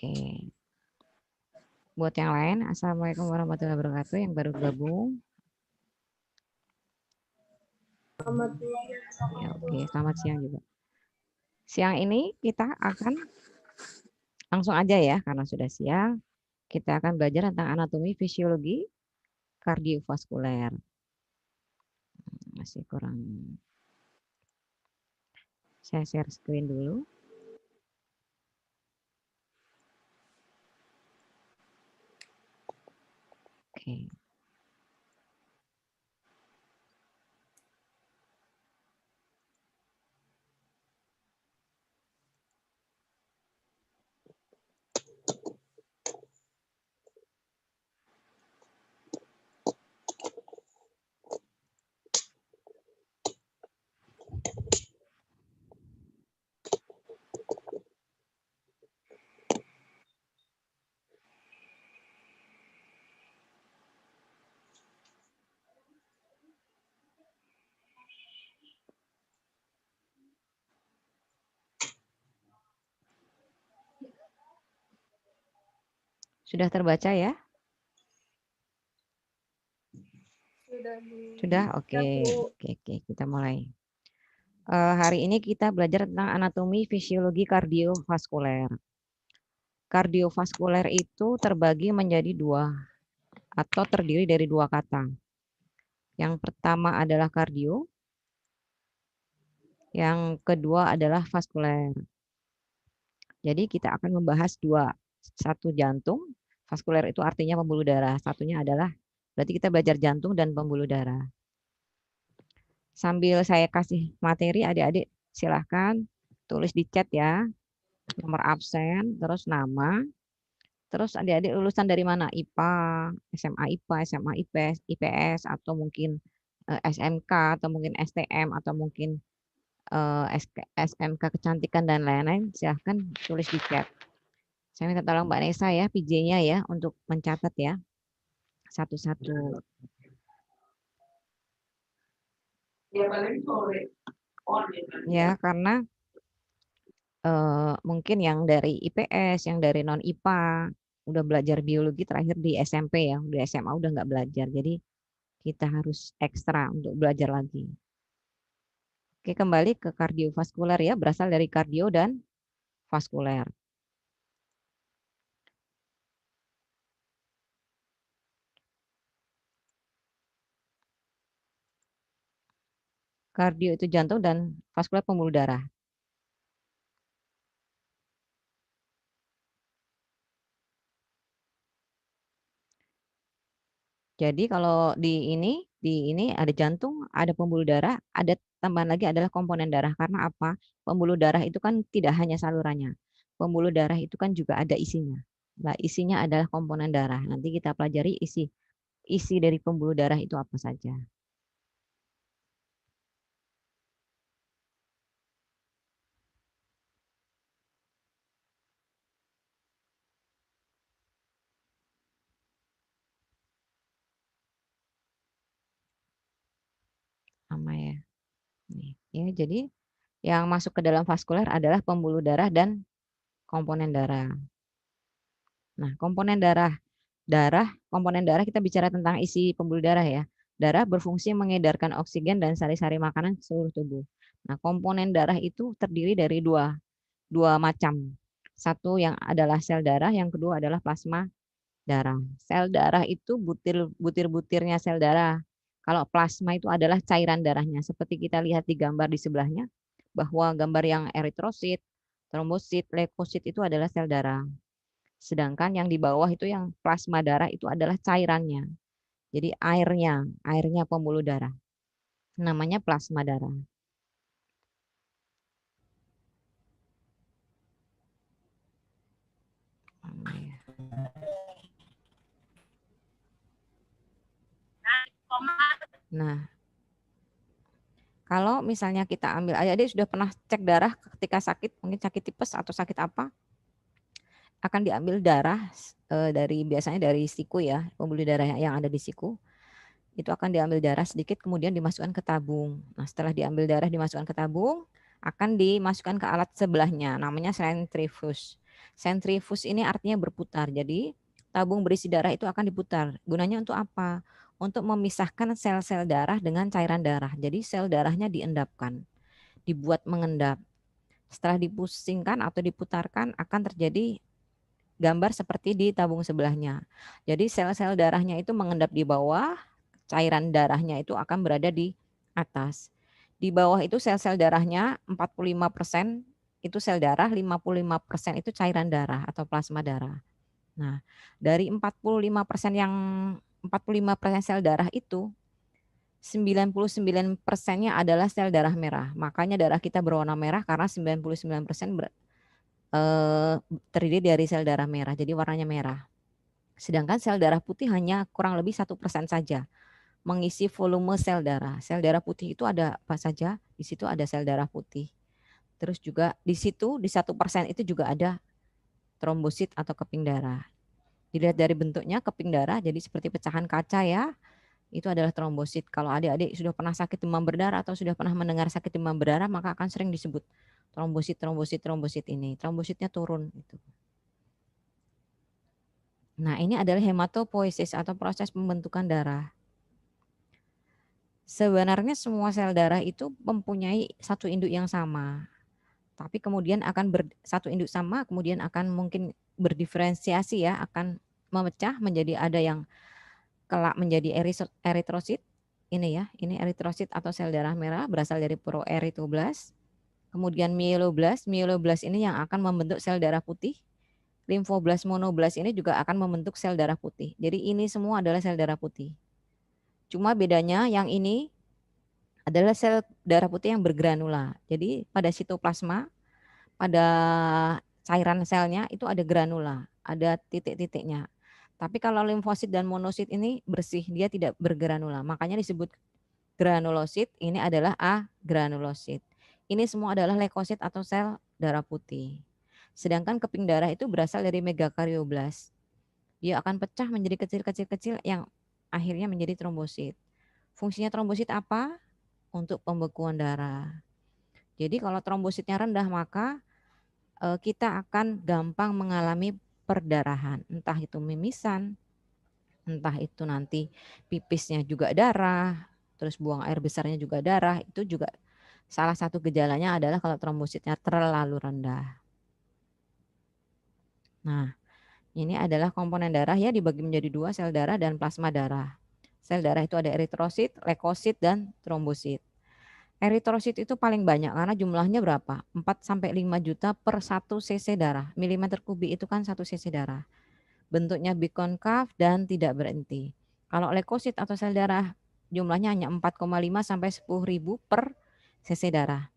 Oke. Buat yang lain, Assalamualaikum warahmatullahi wabarakatuh yang baru gabung. Ya, oke, selamat siang juga. Siang ini kita akan langsung aja ya, karena sudah siang. Kita akan belajar tentang anatomi fisiologi kardiovaskuler. Masih kurang. Saya share screen dulu. Oke. Sudah terbaca ya? Sudah? Oke. Oke, kita mulai. Hari ini kita belajar tentang anatomi fisiologi kardiovaskuler. Kardiovaskuler itu terbagi menjadi dua atau terdiri dari dua kata. Yang pertama adalah kardio, yang kedua adalah vaskuler. Jadi kita akan membahas dua, satu jantung, vaskuler itu artinya pembuluh darah, satunya adalah berarti kita belajar jantung dan pembuluh darah. Sambil saya kasih materi, adik-adik silahkan tulis di chat ya, nomor absen, terus nama, terus adik-adik lulusan dari mana? IPA, SMA IPA, SMA IPS, IPS, atau mungkin SMK, atau mungkin STM, atau mungkin SMK kecantikan dan lain-lain, silahkan tulis di chat. Saya minta tolong Mbak Nesa ya, PJ-nya ya, untuk mencatat ya, satu-satu. Ya, karena mungkin yang dari IPS, yang dari non IPA, udah belajar biologi terakhir di SMP ya, di SMA udah nggak belajar, jadi kita harus ekstra untuk belajar lagi. Oke, kembali ke kardiovaskuler ya, berasal dari kardio dan vaskuler. Kardio itu jantung dan vaskuler pembuluh darah. Jadi kalau di ini ada jantung, ada pembuluh darah, ada tambahan lagi adalah komponen darah. Karena apa? Pembuluh darah itu kan tidak hanya salurannya. Pembuluh darah itu kan juga ada isinya. Nah, isinya adalah komponen darah. Nanti kita pelajari isi dari pembuluh darah itu apa saja. Sama ya. Nih, ya, jadi yang masuk ke dalam vaskuler adalah pembuluh darah dan komponen darah. Nah, komponen darah kita bicara tentang isi pembuluh darah ya. Darah berfungsi mengedarkan oksigen dan sari-sari makanan ke seluruh tubuh. Nah, komponen darah itu terdiri dari dua macam. Satu yang adalah sel darah, yang kedua adalah plasma darah. Sel darah itu butir-butirnya sel darah. Kalau plasma itu adalah cairan darahnya. Seperti kita lihat di gambar di sebelahnya, bahwa gambar yang eritrosit, trombosit, leukosit itu adalah sel darah. Sedangkan yang di bawah itu yang plasma darah itu adalah cairannya. Jadi airnya pembuluh darah. Namanya plasma darah. Nah, kalau misalnya kita ambil, adik-adik sudah pernah cek darah ketika sakit, mungkin sakit tipes atau sakit apa, akan diambil darah biasanya dari siku ya, pembuluh darah yang ada di siku, itu akan diambil darah sedikit kemudian dimasukkan ke tabung. Nah, setelah diambil darah dimasukkan ke tabung, akan dimasukkan ke alat sebelahnya, namanya sentrifuge. Sentrifus ini artinya berputar. Jadi tabung berisi darah itu akan diputar. Gunanya untuk apa? Untuk memisahkan sel-sel darah dengan cairan darah. Jadi sel darahnya diendapkan, dibuat mengendap. Setelah dipusingkan atau diputarkan akan terjadi gambar seperti di tabung sebelahnya. Jadi sel-sel darahnya itu mengendap di bawah, cairan darahnya itu akan berada di atas. Di bawah itu sel-sel darahnya 45% itu sel darah, 55% itu cairan darah atau plasma darah. Nah, dari 45% sel darah itu 99%-nya adalah sel darah merah. Makanya darah kita berwarna merah karena 99% terdiri dari sel darah merah. Jadi warnanya merah. Sedangkan sel darah putih hanya kurang lebih 1% saja mengisi volume sel darah. Sel darah putih itu ada apa saja? Di situ ada sel darah putih. Terus juga di situ di 1% itu juga ada trombosit atau keping darah. Dilihat dari bentuknya keping darah jadi seperti pecahan kaca ya. Itu adalah trombosit. Kalau adik-adik sudah pernah sakit demam berdarah atau sudah pernah mendengar sakit demam berdarah maka akan sering disebut trombosit ini. Trombositnya turun gitu. Nah, ini adalah hematopoiesis atau proses pembentukan darah. Sebenarnya semua sel darah itu mempunyai satu induk yang sama. Tapi kemudian akan satu induk sama, kemudian akan mungkin berdiferensiasi ya, akan memecah menjadi ada yang kelak menjadi eritrosit. Ini ya, ini eritrosit atau sel darah merah berasal dari proeritoblas. Kemudian myeloblas, myeloblas ini yang akan membentuk sel darah putih. Limfoblas, monoblas ini juga akan membentuk sel darah putih. Jadi ini semua adalah sel darah putih. Cuma bedanya yang ini adalah sel darah putih yang bergranula. Jadi pada sitoplasma, pada cairan selnya itu ada granula, ada titik-titiknya. Tapi kalau limfosit dan monosit ini bersih, dia tidak bergranula. Makanya disebut granulosit, ini adalah agranulosit. Ini semua adalah leukosit atau sel darah putih. Sedangkan keping darah itu berasal dari megakarioblas. Dia akan pecah menjadi kecil-kecil yang akhirnya menjadi trombosit. Fungsinya trombosit apa? Untuk pembekuan darah. Jadi kalau trombositnya rendah maka kita akan gampang mengalami perdarahan. Entah itu mimisan, entah itu nanti pipisnya juga darah, terus buang air besarnya juga darah. Itu juga salah satu gejalanya adalah kalau trombositnya terlalu rendah. Nah, ini adalah komponen darah ya dibagi menjadi dua, sel darah dan plasma darah. Sel darah itu ada eritrosit, leukosit, dan trombosit. Eritrosit itu paling banyak karena jumlahnya berapa? 4 sampai 5 juta per 1 cc darah. Milimeter kubik itu kan 1 cc darah. Bentuknya bikonkav dan tidak berhenti. Kalau leukosit atau sel darah jumlahnya hanya 4,5 sampai 10.000 per cc darah.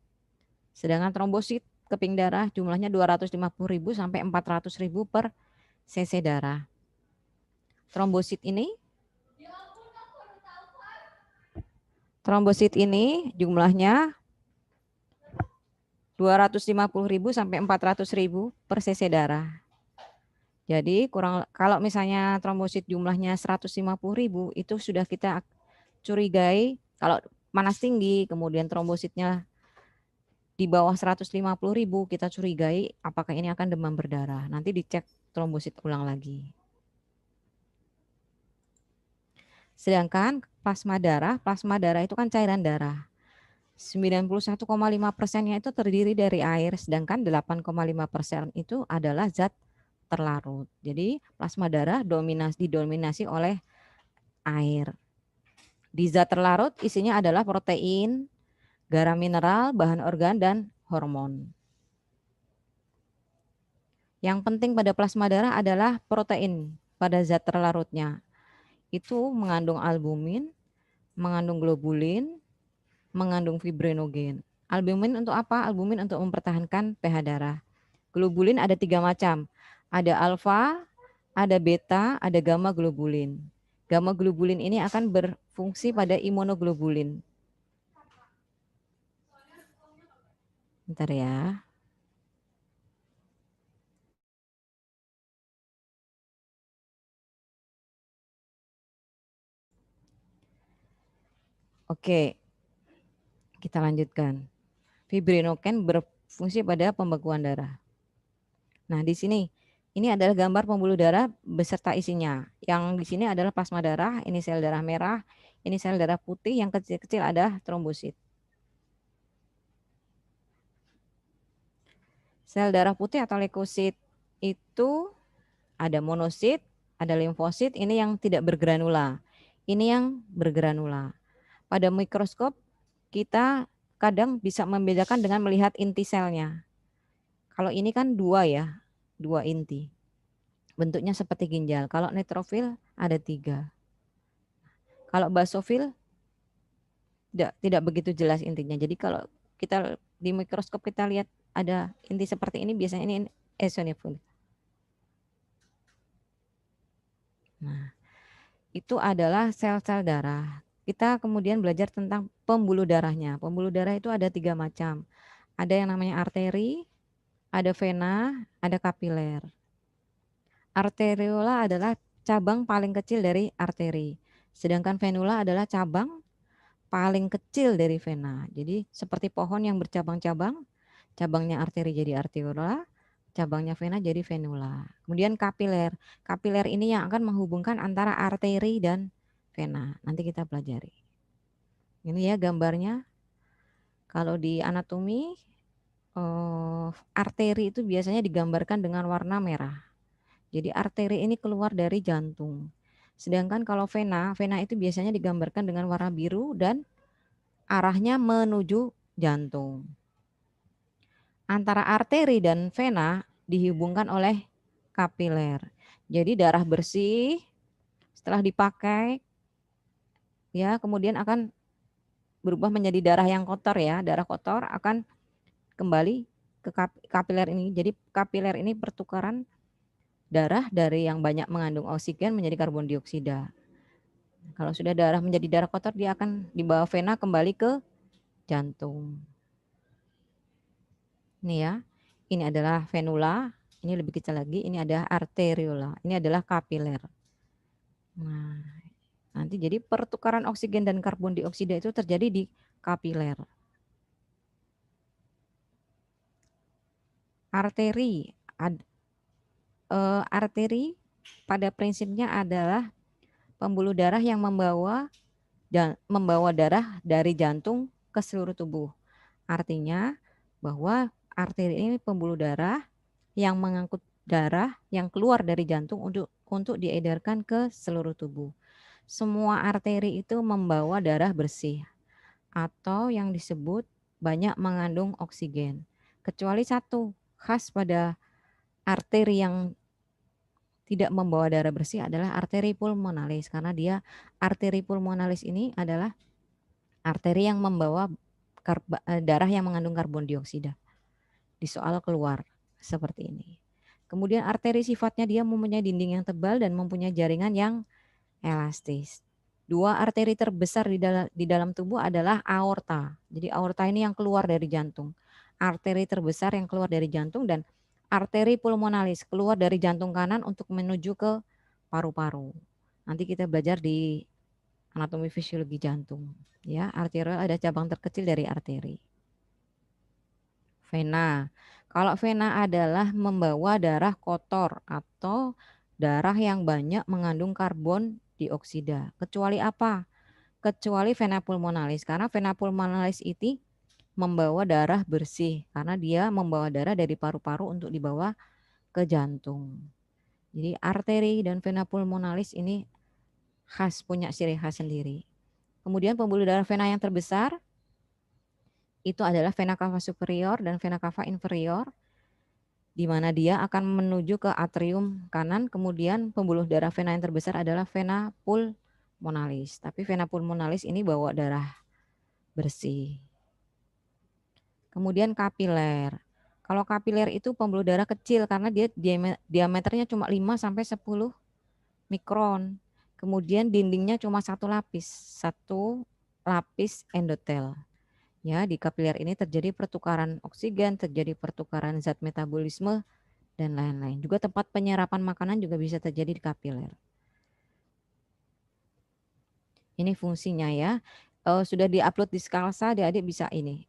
Sedangkan trombosit keping darah jumlahnya 250.000 sampai 400.000 per cc darah. Trombosit ini jumlahnya 250.000 sampai 400.000 per cc darah. Jadi kalau misalnya trombosit jumlahnya 150.000 itu sudah kita curigai kalau panas tinggi kemudian trombositnya di bawah 150.000 kita curigai apakah ini akan demam berdarah. Nanti dicek trombosit ulang lagi. Sedangkan plasma darah itu kan cairan darah. 91,5%-nya itu terdiri dari air, sedangkan 8,5% itu adalah zat terlarut. Jadi plasma darah didominasi oleh air. Di zat terlarut isinya adalah protein, garam mineral, bahan organ, dan hormon. Yang penting pada plasma darah adalah protein pada zat terlarutnya. Itu mengandung albumin, mengandung globulin, mengandung fibrinogen. Albumin untuk apa? Albumin untuk mempertahankan pH darah. Globulin ada 3 macam. Ada alfa, ada beta, ada gamma globulin. Gamma globulin ini akan berfungsi pada imunoglobulin. Bentar ya. Oke, kita lanjutkan. Fibrinogen berfungsi pada pembekuan darah. Nah, di sini ini adalah gambar pembuluh darah beserta isinya. Yang di sini adalah plasma darah, ini sel darah merah, ini sel darah putih, yang kecil-kecil ada trombosit. Sel darah putih atau leukosit itu ada monosit, ada limfosit, ini yang tidak bergranula. Ini yang bergranula. Pada mikroskop kita kadang bisa membedakan dengan melihat inti selnya. Kalau ini kan dua ya, dua inti. Bentuknya seperti ginjal. Kalau neutrofil ada 3. Kalau basofil tidak begitu jelas intinya. Jadi kalau kita di mikroskop kita lihat ada inti seperti ini, biasanya ini eosinofil. Nah, itu adalah sel-sel darah. Kita kemudian belajar tentang pembuluh darahnya. Pembuluh darah itu ada 3 macam. Ada yang namanya arteri, ada vena, ada kapiler. Arteriola adalah cabang paling kecil dari arteri. Sedangkan venula adalah cabang paling kecil dari vena. Jadi seperti pohon yang bercabang-cabang, cabangnya arteri jadi arteriola, cabangnya vena jadi venula. Kemudian kapiler. Kapiler ini yang akan menghubungkan antara arteri dan vena. Nanti kita pelajari. Ini ya gambarnya. Kalau di anatomi, arteri itu biasanya digambarkan dengan warna merah. Jadi arteri ini keluar dari jantung. Sedangkan kalau vena, vena itu biasanya digambarkan dengan warna biru dan arahnya menuju jantung. Antara arteri dan vena dihubungkan oleh kapiler. Jadi darah bersih setelah dipakai ya kemudian akan berubah menjadi darah yang kotor ya. Darah kotor akan kembali ke kapiler ini. Jadi kapiler ini pertukaran darah dari yang banyak mengandung oksigen menjadi karbon dioksida. Kalau sudah darah menjadi darah kotor, dia akan dibawa vena kembali ke jantung. Ini ya, ini adalah venula, ini lebih kecil lagi, ini ada arteriola, ini adalah kapiler. Nah, nanti jadi pertukaran oksigen dan karbon dioksida itu terjadi di kapiler. Arteri, arteri pada prinsipnya adalah pembuluh darah yang membawa darah dari jantung ke seluruh tubuh. Artinya bahwa arteri ini pembuluh darah yang mengangkut darah yang keluar dari jantung untuk diedarkan ke seluruh tubuh. Semua arteri itu membawa darah bersih atau yang disebut banyak mengandung oksigen. Kecuali satu, khas pada arteri yang tidak membawa darah bersih adalah arteri pulmonalis, karena dia arteri pulmonalis ini adalah arteri yang membawa darah yang mengandung karbon dioksida di soal keluar seperti ini. Kemudian arteri sifatnya dia mempunyai dinding yang tebal dan mempunyai jaringan yang elastis. Dua arteri terbesar di dalam tubuh adalah aorta. Jadi aorta ini yang keluar dari jantung. Arteri terbesar yang keluar dari jantung dan arteri pulmonalis keluar dari jantung kanan untuk menuju ke paru-paru. Nanti kita belajar di anatomi fisiologi jantung. Ya, arteriol ada cabang terkecil dari arteri. Vena. Kalau vena adalah membawa darah kotor atau darah yang banyak mengandung karbon dioksida. Kecuali apa? Kecuali vena pulmonalis. Karena vena pulmonalis itu membawa darah bersih. Karena dia membawa darah dari paru-paru untuk dibawa ke jantung. Jadi arteri dan vena pulmonalis ini khas, punya ciri khas sendiri. Kemudian pembuluh darah vena yang terbesar itu adalah vena cava superior dan vena cava inferior, di mana dia akan menuju ke atrium kanan. Kemudian pembuluh darah vena yang terbesar adalah vena pulmonalis. Tapi vena pulmonalis ini bawa darah bersih. Kemudian kapiler. Kalau kapiler itu pembuluh darah kecil karena dia diameternya cuma 5 sampai 10 mikron. Kemudian dindingnya cuma satu lapis endotel. Ya, di kapiler ini terjadi pertukaran oksigen, terjadi pertukaran zat metabolisme, dan lain-lain. Juga tempat penyerapan makanan juga bisa terjadi di kapiler. Ini fungsinya ya. Sudah diupload di Skalsa, adik-adik bisa ini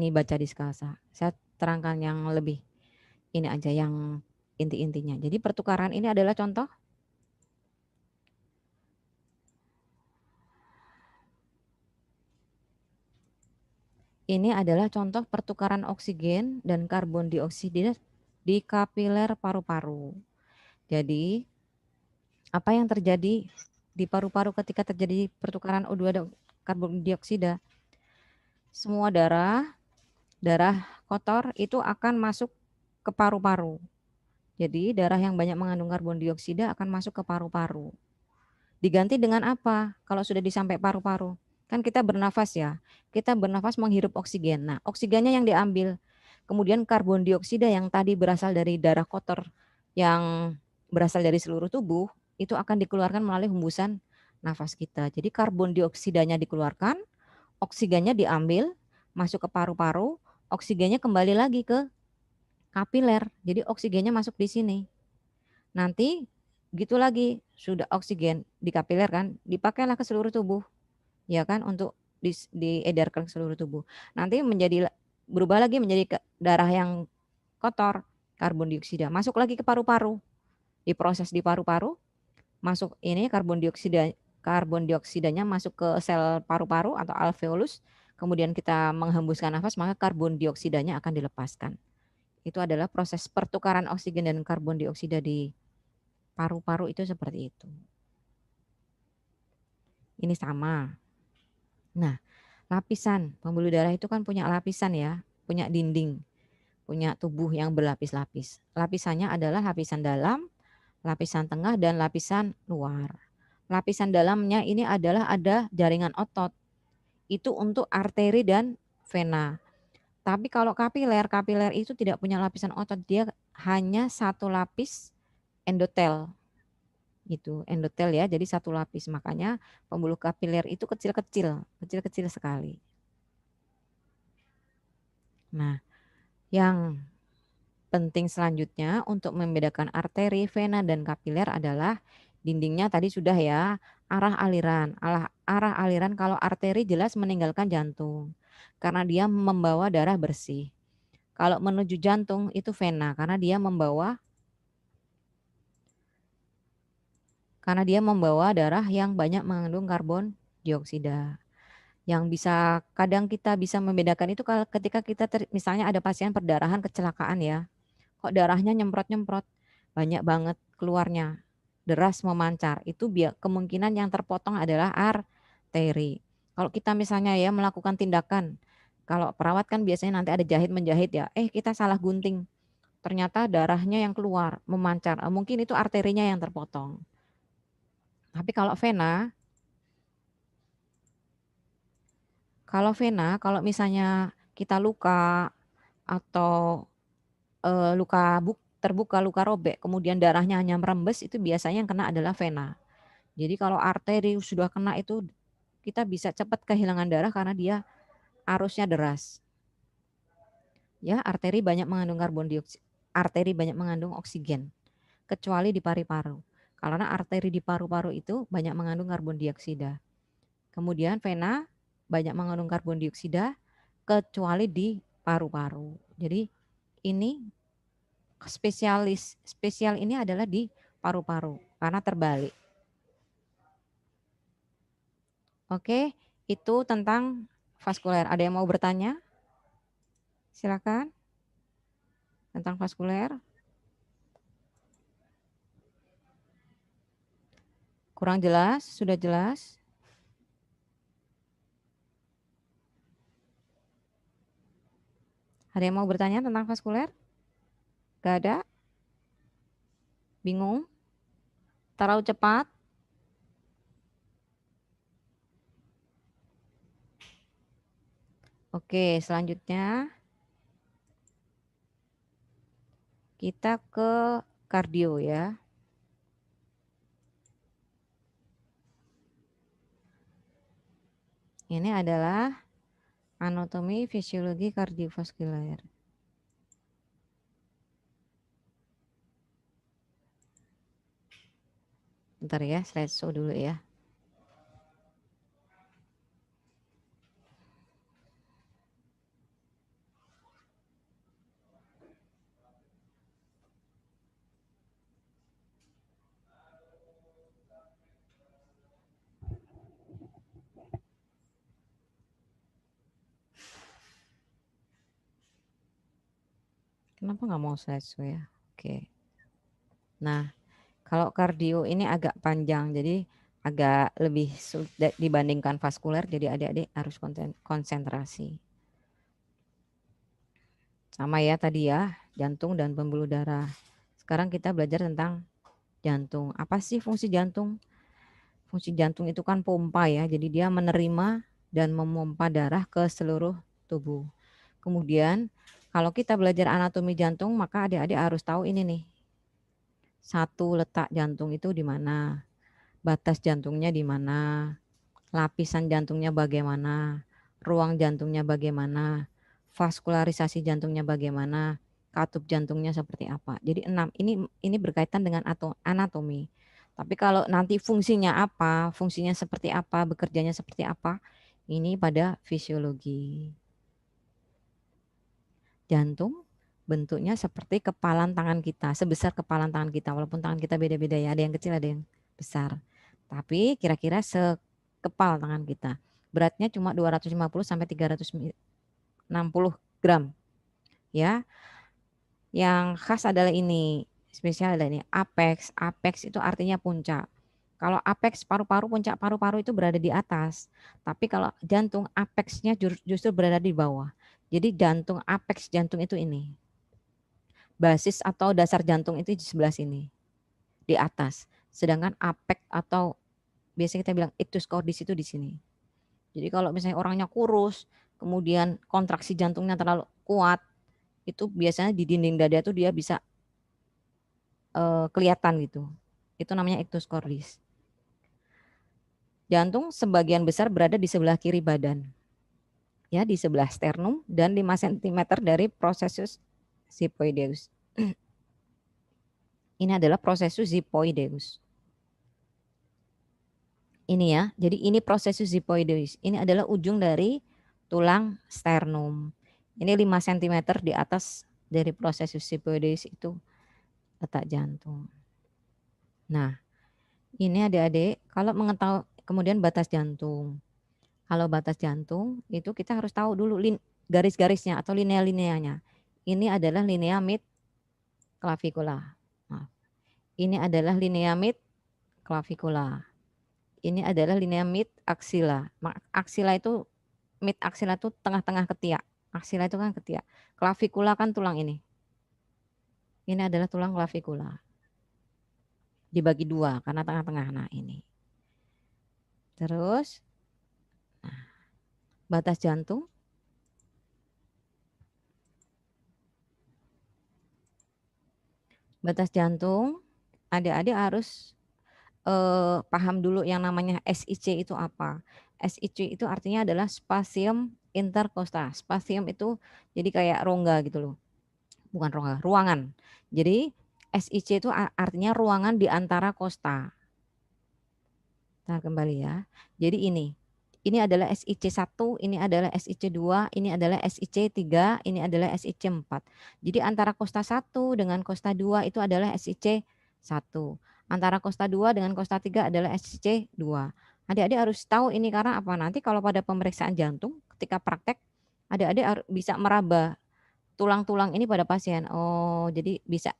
baca di Skalsa. Saya terangkan yang lebih Ini aja yang inti-intinya. Jadi pertukaran ini adalah contoh. Ini adalah contoh pertukaran oksigen dan karbon dioksida di kapiler paru-paru. Jadi, apa yang terjadi di paru-paru ketika terjadi pertukaran O2 dan karbon dioksida? Semua darah kotor itu akan masuk ke paru-paru. Jadi, darah yang banyak mengandung karbon dioksida akan masuk ke paru-paru. Diganti dengan apa? Kalau sudah disampai paru-paru, kan kita bernafas ya. Kita bernafas menghirup oksigen. Nah, oksigennya yang diambil. Kemudian karbon dioksida yang tadi berasal dari darah kotor yang berasal dari seluruh tubuh itu akan dikeluarkan melalui hembusan nafas kita. Jadi karbon dioksidanya dikeluarkan, oksigennya diambil, masuk ke paru-paru, oksigennya kembali lagi ke kapiler. Jadi oksigennya masuk di sini. Nanti gitu lagi, sudah oksigen di kapiler kan, dipakailah ke seluruh tubuh, ya kan, untuk diedarkan ke seluruh tubuh. Nanti berubah lagi menjadi darah yang kotor, karbon dioksida, masuk lagi ke paru-paru, diproses di paru-paru, masuk ini karbon dioksidanya masuk ke sel paru-paru atau alveolus, kemudian kita menghembuskan nafas, maka karbon dioksidanya akan dilepaskan. Itu adalah proses pertukaran oksigen dan karbon dioksida di paru-paru itu seperti itu. Ini sama. Nah, lapisan pembuluh darah itu kan punya lapisan ya, punya dinding, punya tubuh yang berlapis-lapis. Lapisannya adalah lapisan dalam, lapisan tengah, dan lapisan luar. Lapisan dalamnya ini adalah ada jaringan otot. Itu untuk arteri dan vena. Tapi kalau kapiler itu tidak punya lapisan otot, dia hanya satu lapis endotel. Itu endotel ya, jadi satu lapis, makanya pembuluh kapiler itu kecil-kecil sekali. Nah, yang penting selanjutnya untuk membedakan arteri, vena, dan kapiler adalah dindingnya tadi sudah ya, arah aliran kalau arteri jelas meninggalkan jantung karena dia membawa darah bersih. Kalau menuju jantung itu vena karena dia membawa darah yang banyak mengandung karbon dioksida. Yang kadang kita bisa membedakan itu ketika kita misalnya ada pasien perdarahan kecelakaan ya. Kok darahnya nyemprot-nyemprot, banyak banget keluarnya, deras memancar. Itu kemungkinan yang terpotong adalah arteri. Kalau kita misalnya ya melakukan tindakan, kalau perawat kan biasanya nanti ada jahit menjahit ya, kita salah gunting. Ternyata darahnya yang keluar, memancar. Mungkin itu arterinya yang terpotong. Tapi kalau misalnya kita luka atau luka terbuka, luka robek, kemudian darahnya hanya merembes, itu biasanya yang kena adalah vena. Jadi kalau arteri sudah kena itu kita bisa cepat kehilangan darah karena dia arusnya deras. Ya, arteri banyak mengandung oksigen, kecuali di paru-paru. Karena arteri di paru-paru itu banyak mengandung karbon dioksida. Kemudian vena banyak mengandung karbon dioksida, kecuali di paru-paru. Jadi ini spesial ini adalah di paru-paru karena terbalik. Oke, itu tentang vaskuler. Ada yang mau bertanya? Silakan. Tentang vaskuler. Kurang jelas? Sudah jelas? Ada yang mau bertanya tentang vaskuler? Gak ada? Bingung? Terlalu cepat? Oke, selanjutnya kita ke kardio ya. Ini adalah anatomi fisiologi kardiovaskuler. Bentar ya, slideshow dulu ya. Kenapa nggak mau slideshow ya? Oke. Nah, kalau kardio ini agak panjang, jadi agak lebih sulit dibandingkan vaskuler, jadi adik-adik harus konsentrasi. Sama ya tadi ya, jantung dan pembuluh darah. Sekarang kita belajar tentang jantung. Apa sih fungsi jantung? Fungsi jantung itu kan pompa ya, jadi dia menerima dan memompa darah ke seluruh tubuh. Kemudian kalau kita belajar anatomi jantung, maka adik-adik harus tahu ini nih. Satu, letak jantung itu di mana? Batas jantungnya di mana? Lapisan jantungnya bagaimana? Ruang jantungnya bagaimana? Vaskularisasi jantungnya bagaimana? Katup jantungnya seperti apa? Jadi 6. Ini berkaitan dengan anatomi. Tapi kalau nanti fungsinya apa, fungsinya seperti apa, bekerjanya seperti apa, ini pada fisiologi. Jantung bentuknya seperti kepalan tangan kita, sebesar kepalan tangan kita, walaupun tangan kita beda-beda ya, ada yang kecil, ada yang besar. Tapi kira-kira sekepal tangan kita. Beratnya cuma 250 sampai 360 gram. Ya. Yang khas adalah ini, spesial adalah ini, apex. Apex itu artinya puncak. Kalau apex paru-paru, puncak paru-paru itu berada di atas. Tapi kalau jantung, apexnya justru berada di bawah. Jadi jantung, apex jantung itu ini. Basis atau dasar jantung itu di sebelah sini, di atas. Sedangkan apex atau biasanya kita bilang ictus cordis itu di sini. Jadi kalau misalnya orangnya kurus, kemudian kontraksi jantungnya terlalu kuat, itu biasanya di dinding dada itu dia bisa kelihatan gitu. Itu namanya ictus cordis. Jantung sebagian besar berada di sebelah kiri badan. Ya, di sebelah sternum dan 5 cm dari processus xiphoideus. Ini adalah processus xiphoideus. Ini ya, jadi ini processus xiphoideus. Ini adalah ujung dari tulang sternum. Ini 5 cm di atas dari processus xiphoideus itu letak jantung. Nah, ini adik-adik, kalau mengetahui kemudian batas jantung. Kalau batas jantung itu kita harus tahu dulu garis-garisnya atau linea-lineanya. Ini adalah linea mid clavicula. Nah, ini adalah linea mid clavicula. Ini adalah linea mid axilla. Axilla itu mid axilla itu tengah-tengah ketiak. Axilla itu kan ketiak. Clavicula kan tulang ini. Ini adalah tulang clavicula. Dibagi dua karena tengah-tengah. Nah, ini. Terus nah, batas jantung. Batas jantung adik-adik harus paham dulu yang namanya SIC itu apa. SIC itu artinya adalah spasium intercosta. Spasium itu jadi kayak rongga gitu loh. Bukan rongga, ruangan. Jadi SIC itu artinya ruangan di antara kosta. Nah, kembali ya. Jadi ini adalah SIC1, ini adalah SIC2, ini adalah SIC3, ini adalah SIC4. Jadi antara kosta 1 dengan kosta 2 itu adalah SIC1. Antara kosta 2 dengan kosta 3 adalah SIC2. Adik-adik harus tahu ini karena apa? Nanti kalau pada pemeriksaan jantung ketika praktek, adik-adik bisa meraba tulang-tulang ini pada pasien. Oh, jadi bisa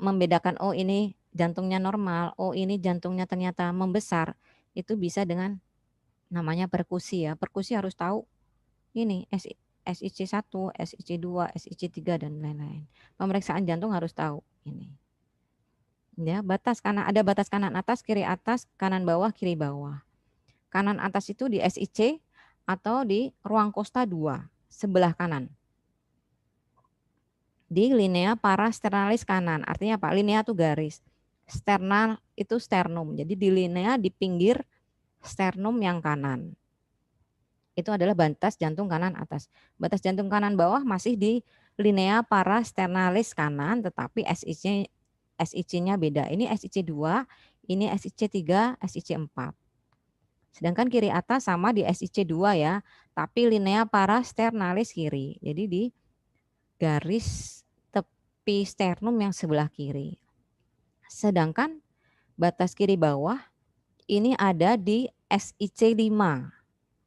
membedakan, oh ini jantungnya normal, oh ini jantungnya ternyata membesar. Itu bisa dengan namanya perkusi ya. Perkusi harus tahu ini SIC1, SIC2, SIC3 dan lain-lain. Pemeriksaan jantung harus tahu ini. Ya, ada batas kanan atas, kanan bawah, kiri bawah. Kanan atas itu di SIC atau di ruang kosta 2, sebelah kanan. Di linea parasternalis kanan. Artinya apa? Linea itu garis. Sternal itu sternum. Jadi di linea di pinggir sternum yang kanan. Itu adalah batas jantung kanan atas. Batas jantung kanan bawah masih di linea parasternalis kanan, tetapi SIC-nya beda. Ini SIC2, ini SIC3, SIC4. Sedangkan kiri atas sama di SIC2 ya, tapi linea parasternalis kiri. Jadi di garis tepi sternum yang sebelah kiri. Sedangkan batas kiri bawah ini ada di SIC5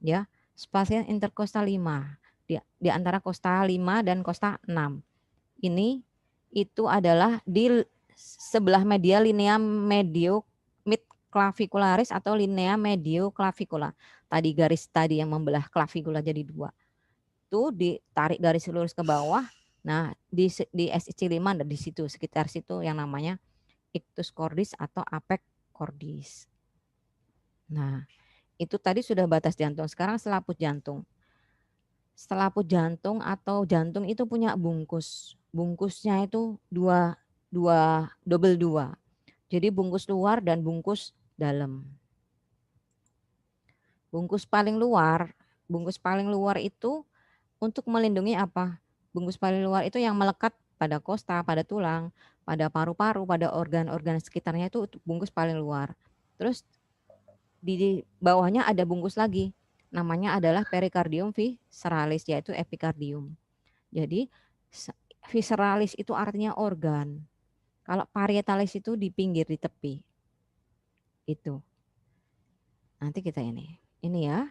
ya. Spasium interkostal 5 di antara kosta 5 dan kosta 6. Ini itu adalah di sebelah media linea medio mid clavicularis atau linea medio clavicula. Tadi garis tadi yang membelah clavicula jadi dua. Tuh ditarik garis lurus ke bawah. Nah, di SIC5 di situ sekitar situ yang namanya ictus cordis atau apex cordis. Nah, itu tadi sudah batas jantung. Sekarang selaput jantung. Selaput jantung atau jantung itu punya bungkus. Bungkusnya itu double dua. Jadi bungkus luar dan bungkus dalam. Bungkus paling luar itu untuk melindungi apa? Bungkus paling luar itu yang melekat pada kosta, pada tulang, pada paru-paru, pada organ-organ sekitarnya itu bungkus paling luar. Terus di bawahnya ada bungkus lagi. Namanya adalah pericardium visceralis, yaitu epicardium. Jadi visceralis itu artinya organ. Kalau parietalis itu di pinggir, di tepi. Itu. Nanti kita ini ya.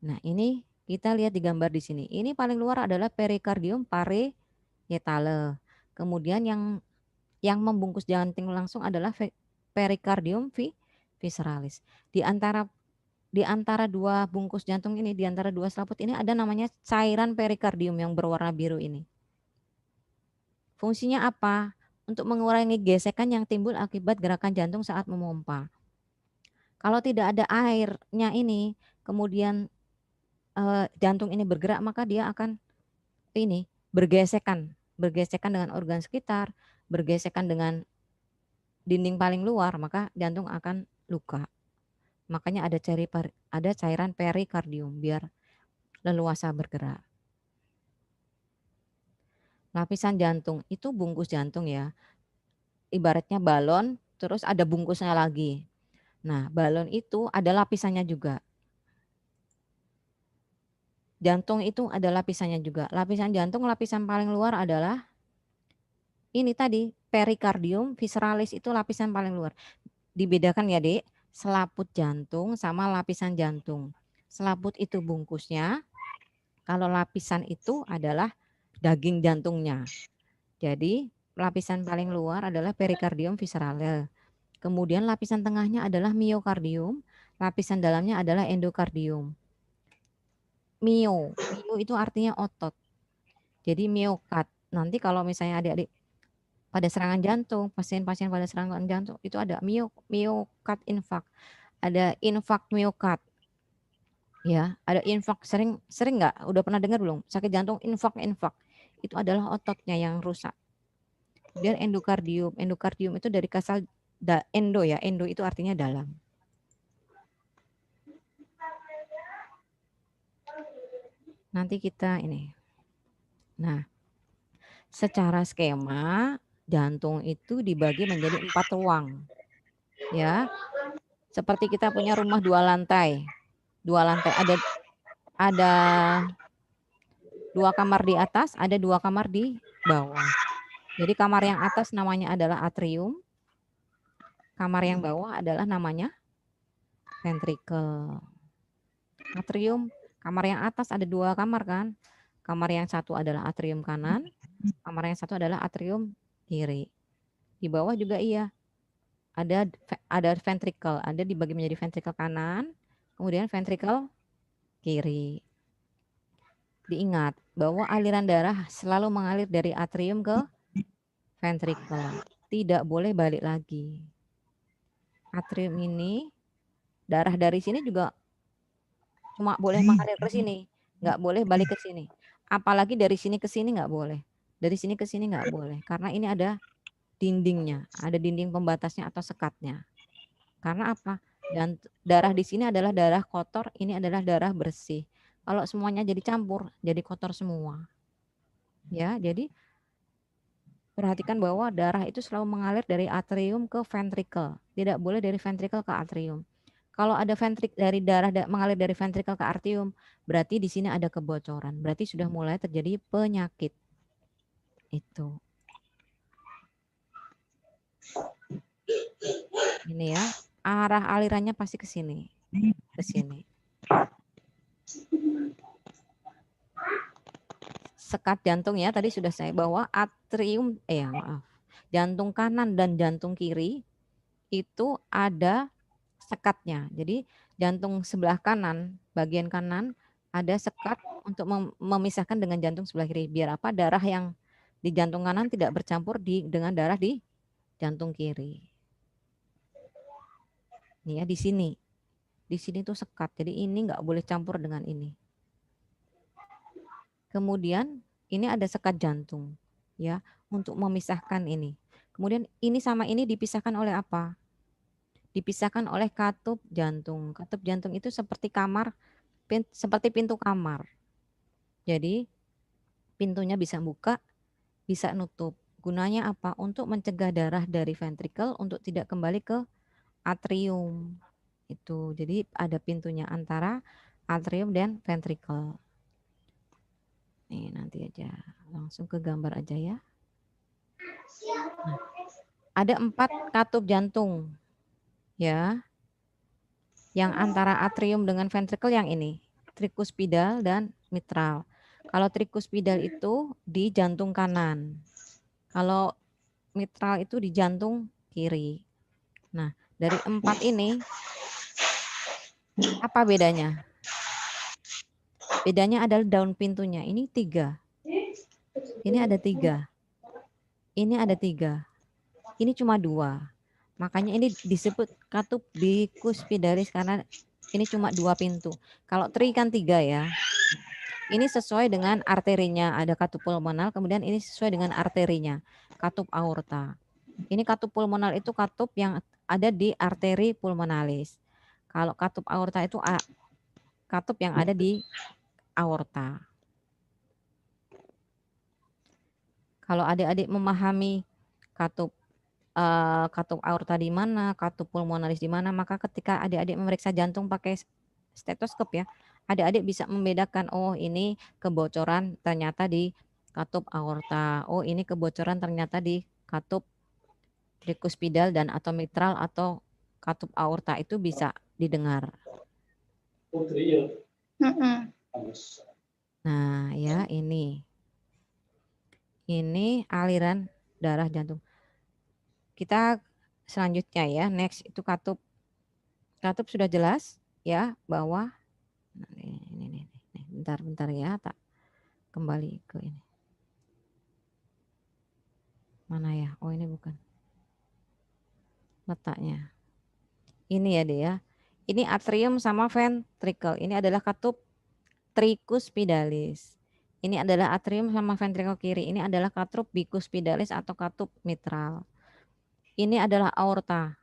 Nah, ini kita lihat di gambar di sini. Ini paling luar adalah pericardium parietale. Kemudian yang membungkus jantung langsung adalah pericardium visceralis. Di antara dua bungkus jantung ini, di antara dua selaput ini ada namanya cairan pericardium yang berwarna biru ini. Fungsinya apa? Untuk mengurangi gesekan yang timbul akibat gerakan jantung saat memompa. Kalau tidak ada airnya ini, kemudian jantung ini bergerak, maka dia akan ini bergesekan dengan organ sekitar, bergesekan dengan dinding paling luar, maka jantung akan luka. Makanya ada cairan perikardium biar leluasa bergerak. Lapisan jantung itu bungkus jantung ya. Ibaratnya balon, terus ada bungkusnya lagi. Nah, balon itu ada lapisannya juga. Jantung itu ada lapisannya juga. Lapisan jantung, lapisan paling luar adalah ini tadi, pericardium visceralis itu lapisan paling luar. Dibedakan ya, Dek, selaput jantung sama lapisan jantung. Selaput itu bungkusnya, kalau lapisan itu adalah daging jantungnya. Jadi, lapisan paling luar adalah pericardium visceralis. Kemudian lapisan tengahnya adalah miokardium, lapisan dalamnya adalah endokardium. Mio itu artinya otot. Jadi miokard. Nanti kalau misalnya adik-adik pada serangan jantung, pasien-pasien pada serangan jantung itu ada miokard infark, ada infark miokard. Ya, ada infark sering nggak? Udah pernah dengar belum? Sakit jantung infark. Itu adalah ototnya yang rusak. Kemudian endokardium itu dari kata endo ya. Endo itu artinya dalam. Nanti kita ini. Nah, secara skema jantung itu dibagi menjadi 4 ruang. Ya. Seperti kita punya rumah 2 lantai. 2 lantai ada 2 kamar di atas, ada 2 kamar di bawah. Jadi kamar yang atas namanya adalah atrium. Kamar yang bawah adalah namanya ventricle. Atrium, kamar yang atas ada 2 kamar kan. Kamar yang satu adalah atrium kanan, kamar yang satu adalah atrium kiri. Di bawah juga iya. Ada ventricle, ada dibagi menjadi ventricle kanan, kemudian ventricle kiri. Diingat bahwa aliran darah selalu mengalir dari atrium ke ventricle. Tidak boleh balik lagi. Atrium ini, darah dari sini juga cuma boleh mengalir ke sini. Nggak boleh balik ke sini. Apalagi dari sini ke sini nggak boleh. Dari sini ke sini nggak boleh. Karena ini ada dindingnya. Ada dinding pembatasnya atau sekatnya. Karena apa? Dan darah di sini adalah darah kotor. Ini adalah darah bersih. Kalau semuanya jadi campur, jadi kotor semua. Ya, jadi perhatikan bahwa darah itu selalu mengalir dari atrium ke ventricle. Tidak boleh dari ventricle ke atrium. Kalau ada dari darah mengalir dari ventricle ke atrium, berarti di sini ada kebocoran. Berarti sudah mulai terjadi penyakit. Itu. Ini ya, arah alirannya pasti ke sini. Ke sini. sekat jantung ya, tadi sudah saya bahwa atrium, jantung kanan dan jantung kiri itu ada sekatnya. Jadi jantung sebelah kanan, bagian kanan ada sekat untuk memisahkan dengan jantung sebelah kiri. Biar apa? Darah yang di jantung kanan tidak bercampur dengan darah di jantung kiri. Nih ya, di sini. Di sini tuh sekat. Jadi ini nggak boleh campur dengan ini. Kemudian ini ada sekat jantung ya untuk memisahkan ini. Kemudian ini sama ini dipisahkan oleh apa? Dipisahkan oleh katup jantung. Katup jantung itu seperti kamar, seperti pintu kamar. Jadi pintunya bisa buka, bisa nutup. Gunanya apa? Untuk mencegah darah dari ventrikel untuk tidak kembali ke atrium. Itu. Jadi ada pintunya antara atrium dan ventrikel. Nih nanti aja langsung ke gambar aja ya. Nah, ada 4 katup jantung ya. Yang antara atrium dengan ventrikel yang ini, trikuspidal dan mitral. Kalau trikuspidal itu di jantung kanan. Kalau mitral itu di jantung kiri. Nah, dari 4 ini apa bedanya? Bedanya adalah daun pintunya. Ini 3. Ini ada 3. Ini ada 3. Ini cuma 2. Makanya ini disebut katup bikuspidalis karena ini cuma 2 pintu. Kalau tri kan 3 ya. Ini sesuai dengan arterinya. Ada katup pulmonal, kemudian ini sesuai dengan arterinya. Katup aorta. Ini katup pulmonal itu katup yang ada di arteri pulmonalis. Kalau katup aorta itu katup yang ada di aorta. Kalau adik-adik memahami katup aorta di mana, katup pulmonalis di mana, maka ketika adik-adik memeriksa jantung pakai stetoskop ya, adik-adik bisa membedakan, oh ini kebocoran ternyata di katup aorta, oh ini kebocoran ternyata di katup trikuspidal dan atau mitral atau katup aorta, itu bisa didengar. Nah ya ini aliran darah jantung. Kita selanjutnya ya, next itu katup. Katup sudah jelas ya bahwa ini bentar ya, tak kembali ke ini. Mana ya? Oh ini bukan. Letaknya. Ini ya dia. Ini atrium sama ventricle. Ini adalah katup trikuspidalis. Ini adalah atrium sama ventricle kiri. Ini adalah katup bikuspidalis atau katup mitral. Ini adalah aorta.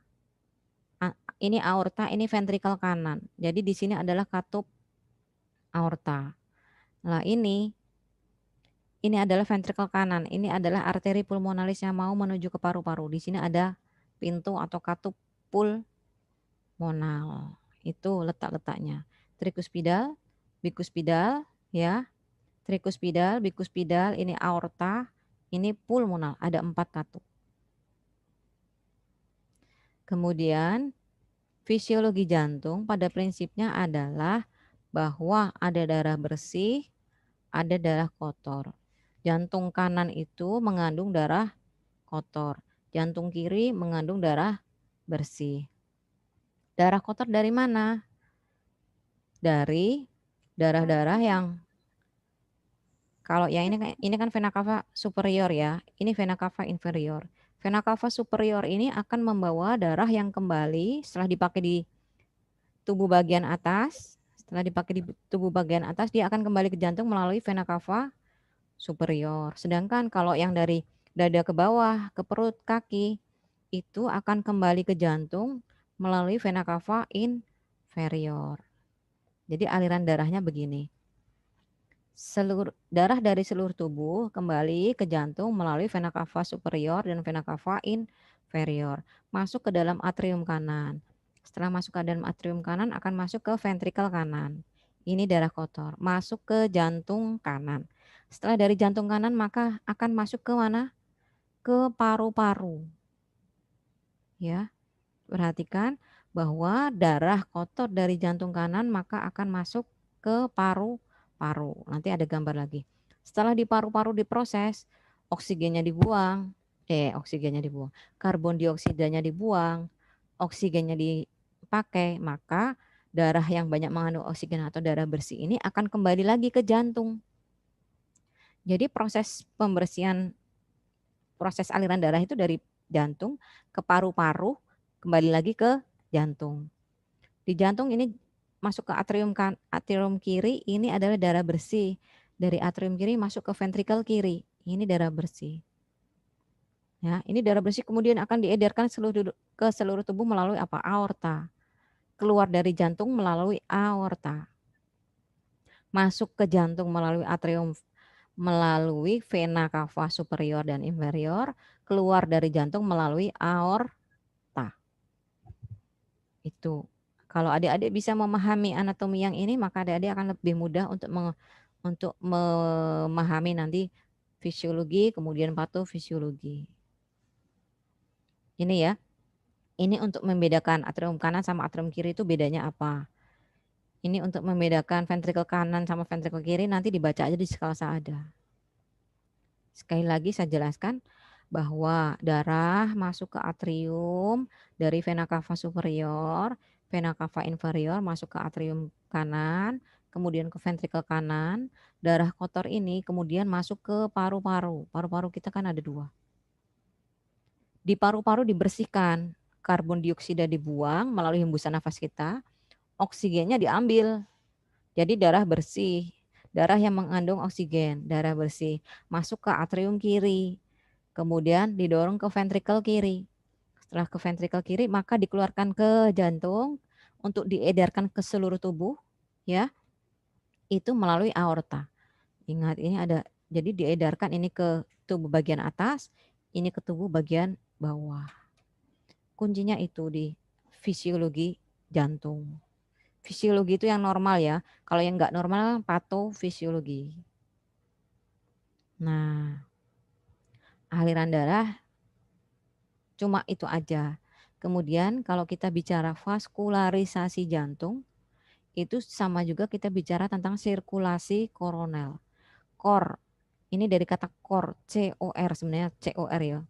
Ini aorta, ini ventricle kanan. Jadi di sini adalah katup aorta. Nah ini adalah ventricle kanan. Ini adalah arteri pulmonalis yang mau menuju ke paru-paru. Di sini ada pintu atau katup pulmonal. Itu letak-letaknya. Trikuspidal, bikuspidal, ya. Trikuspidal, bikuspidal, ini aorta, ini pulmonal. Ada 4 katup. Kemudian fisiologi jantung pada prinsipnya adalah bahwa ada darah bersih, ada darah kotor. Jantung kanan itu mengandung darah kotor. Jantung kiri mengandung darah bersih. Darah kotor dari mana? Dari darah-darah yang, kalau yang ini kan vena cava superior ya. Ini vena cava inferior. Vena cava superior ini akan membawa darah yang kembali setelah dipakai di tubuh bagian atas. Setelah dipakai di tubuh bagian atas, dia akan kembali ke jantung melalui vena cava superior. Sedangkan kalau yang dari dada ke bawah, ke perut, kaki, itu akan kembali ke jantung melalui vena cava inferior. Jadi aliran darahnya begini. Darah dari seluruh tubuh kembali ke jantung melalui vena cava superior dan vena cava inferior. Masuk ke dalam atrium kanan. Setelah masuk ke dalam atrium kanan akan masuk ke ventrikel kanan. Ini darah kotor. Masuk ke jantung kanan. Setelah dari jantung kanan maka akan masuk ke mana? Ke paru-paru. Ya. Perhatikan bahwa darah kotor dari jantung kanan maka akan masuk ke paru-paru. Nanti ada gambar lagi. Setelah di paru-paru diproses, oksigennya dibuang, karbon dioksidanya dibuang, oksigennya dipakai, maka darah yang banyak mengandung oksigen atau darah bersih ini akan kembali lagi ke jantung. Jadi proses pembersihan, proses aliran darah itu dari jantung ke paru-paru, kembali lagi ke jantung. Di jantung ini masuk ke atrium kiri, ini adalah darah bersih. Dari atrium kiri masuk ke ventrikel kiri, ini darah bersih. Ya, ini darah bersih kemudian akan diedarkan ke seluruh tubuh melalui apa? Aorta. Keluar dari jantung melalui aorta. Masuk ke jantung melalui atrium, melalui vena cava superior dan inferior, keluar dari jantung melalui aorta. Itu. Kalau adik-adik bisa memahami anatomi yang ini, maka adik-adik akan lebih mudah untuk memahami nanti fisiologi, kemudian patofisiologi. Ini ya. Ini untuk membedakan atrium kanan sama atrium kiri itu bedanya apa. Ini untuk membedakan ventrikel kanan sama ventrikel kiri nanti dibaca aja di sekelasa ada. Sekali lagi saya jelaskan bahwa darah masuk ke atrium dari vena cava superior, vena cava inferior masuk ke atrium kanan, kemudian ke ventrikel kanan. Darah kotor ini kemudian masuk ke paru-paru. Paru-paru kita kan ada 2. Di paru-paru dibersihkan, karbon dioksida dibuang melalui hembusan nafas kita, oksigennya diambil. Jadi darah bersih, darah yang mengandung oksigen, darah bersih masuk ke atrium kiri, kemudian didorong ke ventrikel kiri. Setelah ke ventrikel kiri maka dikeluarkan ke jantung untuk diedarkan ke seluruh tubuh, ya. Itu melalui aorta. Ingat ini ada, jadi diedarkan ini ke tubuh bagian atas, ini ke tubuh bagian bawah. Kuncinya itu di fisiologi jantung. Fisiologi itu yang normal ya. Kalau yang nggak normal patofisiologi. Nah, aliran darah cuma itu aja. Kemudian kalau kita bicara vaskularisasi jantung, itu sama juga kita bicara tentang sirkulasi koroner. Kor, ini dari kata kor, C-O-R sebenarnya C-O-R ya.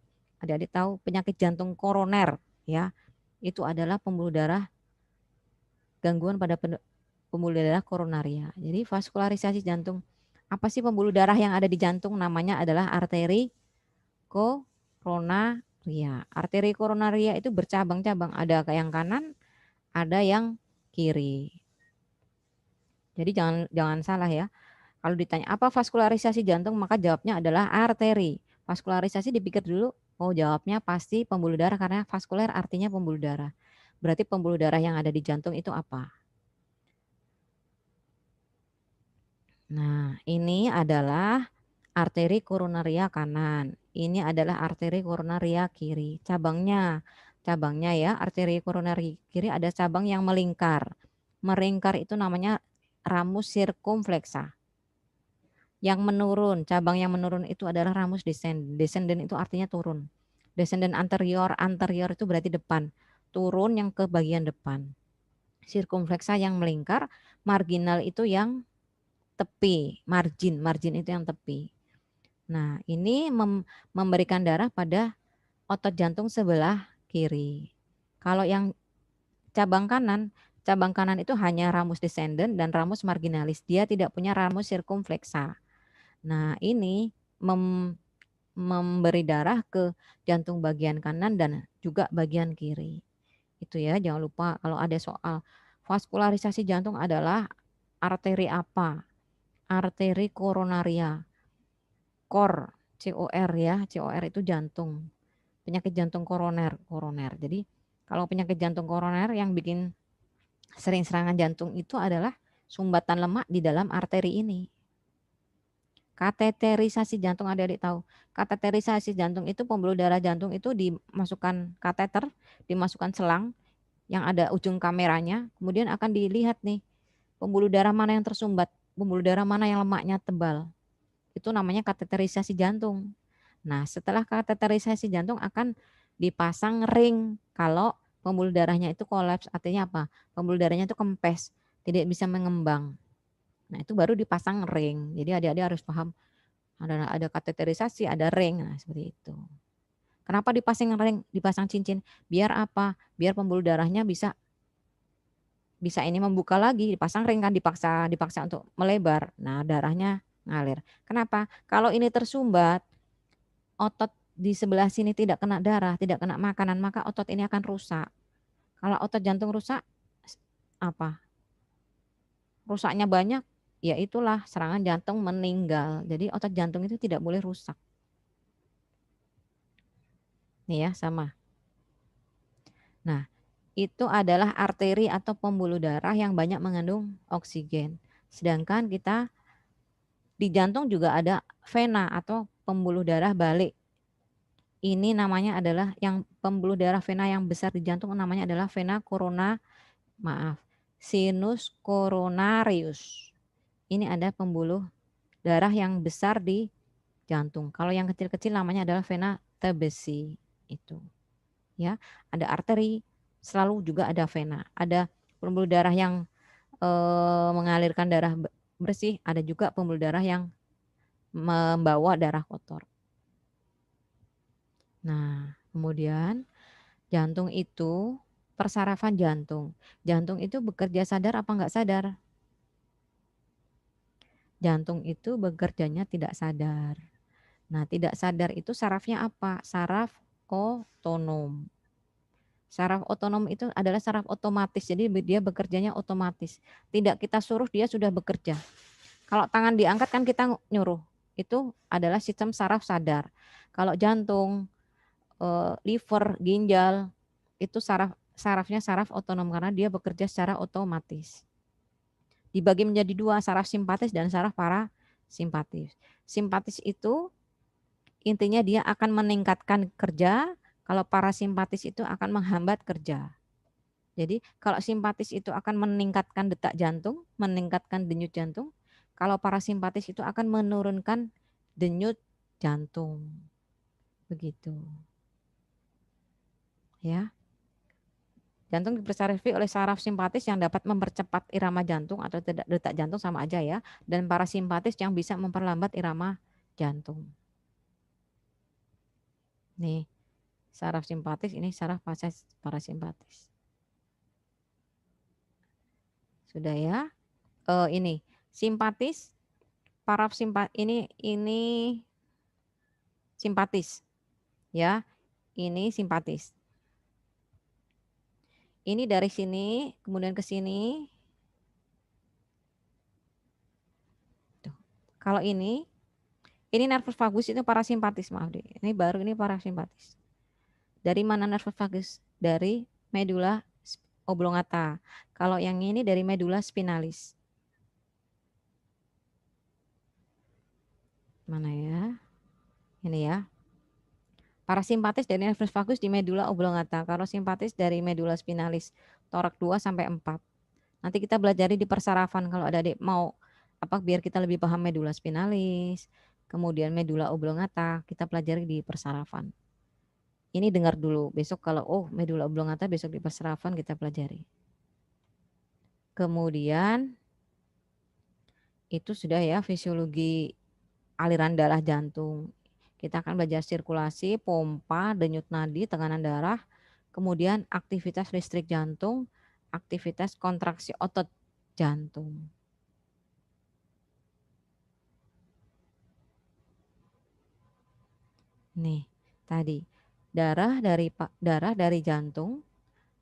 Adik-adik tahu penyakit jantung koroner ya. Itu adalah pembuluh darah, gangguan pada pembuluh darah koronaria. Jadi vaskularisasi jantung. Apa sih pembuluh darah yang ada di jantung? Namanya adalah arteri koronaria. Arteri koronaria itu bercabang-cabang. Ada yang kanan, ada yang kiri. Jadi jangan salah ya. Kalau ditanya apa vaskularisasi jantung, maka jawabnya adalah arteri. Vaskularisasi dipikir dulu, oh jawabnya pasti pembuluh darah karena vaskuler artinya pembuluh darah. Berarti pembuluh darah yang ada di jantung itu apa? Nah, ini adalah arteri koronaria kanan. Ini adalah arteri koronaria kiri. Cabangnya ya, arteri koronaria kiri ada cabang yang melingkar. Melingkar itu namanya ramus sirkumflexa. Yang menurun, cabang yang menurun itu adalah ramus descendens. Descendens itu artinya turun. Descendens anterior, anterior itu berarti depan. Turun yang ke bagian depan. Sirkumflexa yang melingkar, marginal itu yang tepi, margin itu yang tepi. Nah, ini memberikan darah pada otot jantung sebelah kiri. Kalau yang cabang kanan itu hanya ramus descendens dan ramus marginalis. Dia tidak punya ramus sirkumflexa. Nah, ini memberi darah ke jantung bagian kanan dan juga bagian kiri. Itu ya, jangan lupa kalau ada soal vaskularisasi jantung adalah arteri apa? Arteri koronaria. Kor, COR ya, COR itu jantung. Penyakit jantung koroner. Jadi kalau penyakit jantung koroner yang bikin sering serangan jantung itu adalah sumbatan lemak di dalam arteri ini. Kateterisasi jantung, adik-adik tahu. Kateterisasi jantung itu pembuluh darah jantung itu dimasukkan kateter, dimasukkan selang yang ada ujung kameranya, kemudian akan dilihat nih pembuluh darah mana yang tersumbat, pembuluh darah mana yang lemaknya tebal. Itu namanya kateterisasi jantung. Nah, setelah kateterisasi jantung akan dipasang ring kalau pembuluh darahnya itu kolaps, artinya apa? Pembuluh darahnya itu kempes, tidak bisa mengembang. Nah, itu baru dipasang ring. Jadi adik-adik harus paham Ada kateterisasi, ada ring, nah seperti itu. Kenapa dipasang ring, dipasang cincin? Biar apa? Biar pembuluh darahnya bisa ini membuka lagi, dipasang ring kan, dipaksa untuk melebar. Nah, darahnya ngalir. Kenapa? Kalau ini tersumbat, otot di sebelah sini tidak kena darah, tidak kena makanan, maka otot ini akan rusak. Kalau otot jantung rusak, apa? Rusaknya banyak, ya itulah serangan jantung meninggal. Jadi otot jantung itu tidak boleh rusak. Nih ya, sama. Nah, itu adalah arteri atau pembuluh darah yang banyak mengandung oksigen. Sedangkan kita di jantung juga ada vena atau pembuluh darah balik. Ini namanya adalah yang pembuluh darah vena yang besar di jantung namanya adalah vena sinus coronarius. Ini ada pembuluh darah yang besar di jantung. Kalau yang kecil-kecil namanya adalah vena tabesi itu. Ya, ada arteri, selalu juga ada vena. Ada pembuluh darah yang mengalirkan darah bersih, ada juga pembuluh darah yang membawa darah kotor. Nah, kemudian jantung itu persarafan jantung. Jantung itu bekerja sadar apa enggak sadar? Jantung itu bekerjanya tidak sadar. Nah, tidak sadar itu sarafnya apa? Saraf otonom. Saraf otonom itu adalah saraf otomatis, jadi dia bekerjanya otomatis. Tidak kita suruh, dia sudah bekerja. Kalau tangan diangkat kan kita nyuruh. Itu adalah sistem saraf sadar. Kalau jantung, liver, ginjal, itu sarafnya saraf otonom karena dia bekerja secara otomatis. Dibagi menjadi dua, saraf simpatis dan saraf parasimpatis. Simpatis itu intinya dia akan meningkatkan kerja, kalau parasimpatis itu akan menghambat kerja. Jadi kalau simpatis itu akan meningkatkan detak jantung, meningkatkan denyut jantung. Kalau parasimpatis itu akan menurunkan denyut jantung. Begitu. Ya. Jantung dipersarafi oleh saraf simpatis yang dapat mempercepat irama jantung atau detak jantung sama aja ya. Dan parasimpatis yang bisa memperlambat irama jantung. Nih, saraf simpatis, ini saraf parasimpatis. Sudah ya. Ini simpatis, ini simpatis. Ya, ini simpatis. Ini dari sini, kemudian ke sini. Tuh. Kalau ini nervus vagus itu parasimpatis, maaf deh. Ini baru ini parasimpatis. Dari mana nervus vagus? Dari medula oblongata. Kalau yang ini dari medula spinalis. Mana ya? Ini ya. Parasimpatis dari nervus vagus di medula oblongata. Kalau simpatis dari medula spinalis. Torak 2 sampai 4. Nanti kita belajar di persarafan kalau ada adik mau biar kita lebih paham medula spinalis, kemudian medula oblongata, kita pelajari di persarafan. Ini dengar dulu, besok kalau medula oblongata besok di persarafan kita pelajari. Kemudian itu sudah ya fisiologi aliran darah jantung. Kita akan belajar sirkulasi, pompa, denyut nadi, tekanan darah, kemudian aktivitas listrik jantung, aktivitas kontraksi otot jantung. Nih, tadi darah dari jantung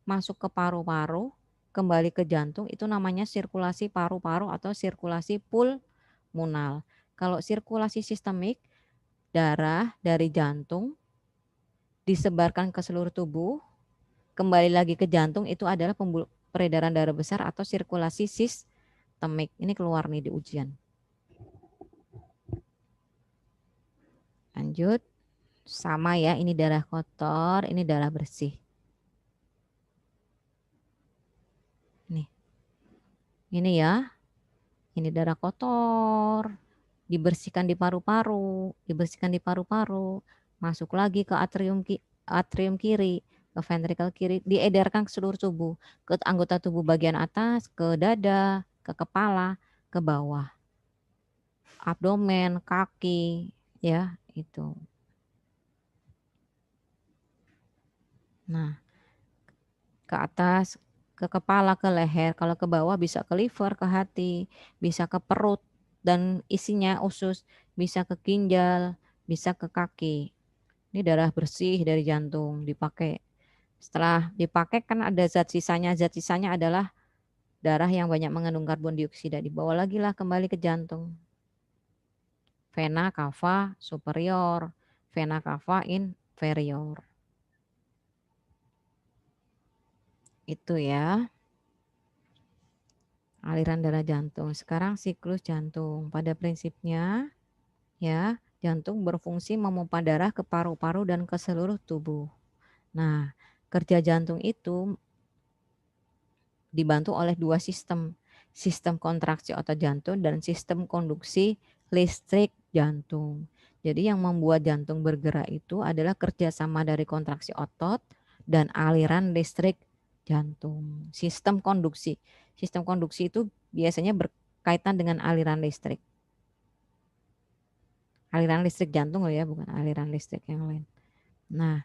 masuk ke paru-paru, kembali ke jantung, itu namanya sirkulasi paru-paru atau sirkulasi pulmonal. Kalau sirkulasi sistemik, darah dari jantung disebarkan ke seluruh tubuh, kembali lagi ke jantung, itu adalah peredaran darah besar atau sirkulasi sistemik. Ini keluar nih di ujian. Lanjut. Sama ya, ini darah kotor, ini darah bersih. Nih. Ini ya. Ini darah kotor. Dibersihkan di paru-paru, masuk lagi ke atrium kiri, ke ventrikel kiri, diedarkan ke seluruh tubuh, ke anggota tubuh bagian atas, ke dada, ke kepala, ke bawah. abdomen, kaki, ya itu. Nah, ke atas, ke kepala, ke leher. Kalau ke bawah bisa ke liver, ke hati, bisa ke perut dan isinya usus, bisa ke ginjal, bisa ke kaki. Ini darah bersih dari jantung dipakai. Setelah dipakai kan ada zat sisanya. Zat sisanya adalah darah yang banyak mengandung karbon dioksida. Dibawa lagi lah kembali ke jantung. Vena cava superior, vena cava inferior. Itu ya, aliran darah jantung. Sekarang siklus jantung. Pada prinsipnya ya, jantung berfungsi memompa darah ke paru-paru dan ke seluruh tubuh. Nah, kerja jantung itu dibantu oleh dua sistem, sistem kontraksi otot jantung dan sistem konduksi listrik jantung. Jadi yang membuat jantung bergerak itu adalah kerjasama dari kontraksi otot dan aliran listrik jantung. Sistem konduksi. Sistem konduksi itu biasanya berkaitan dengan aliran listrik. Aliran listrik jantung loh ya, bukan aliran listrik yang lain. Nah,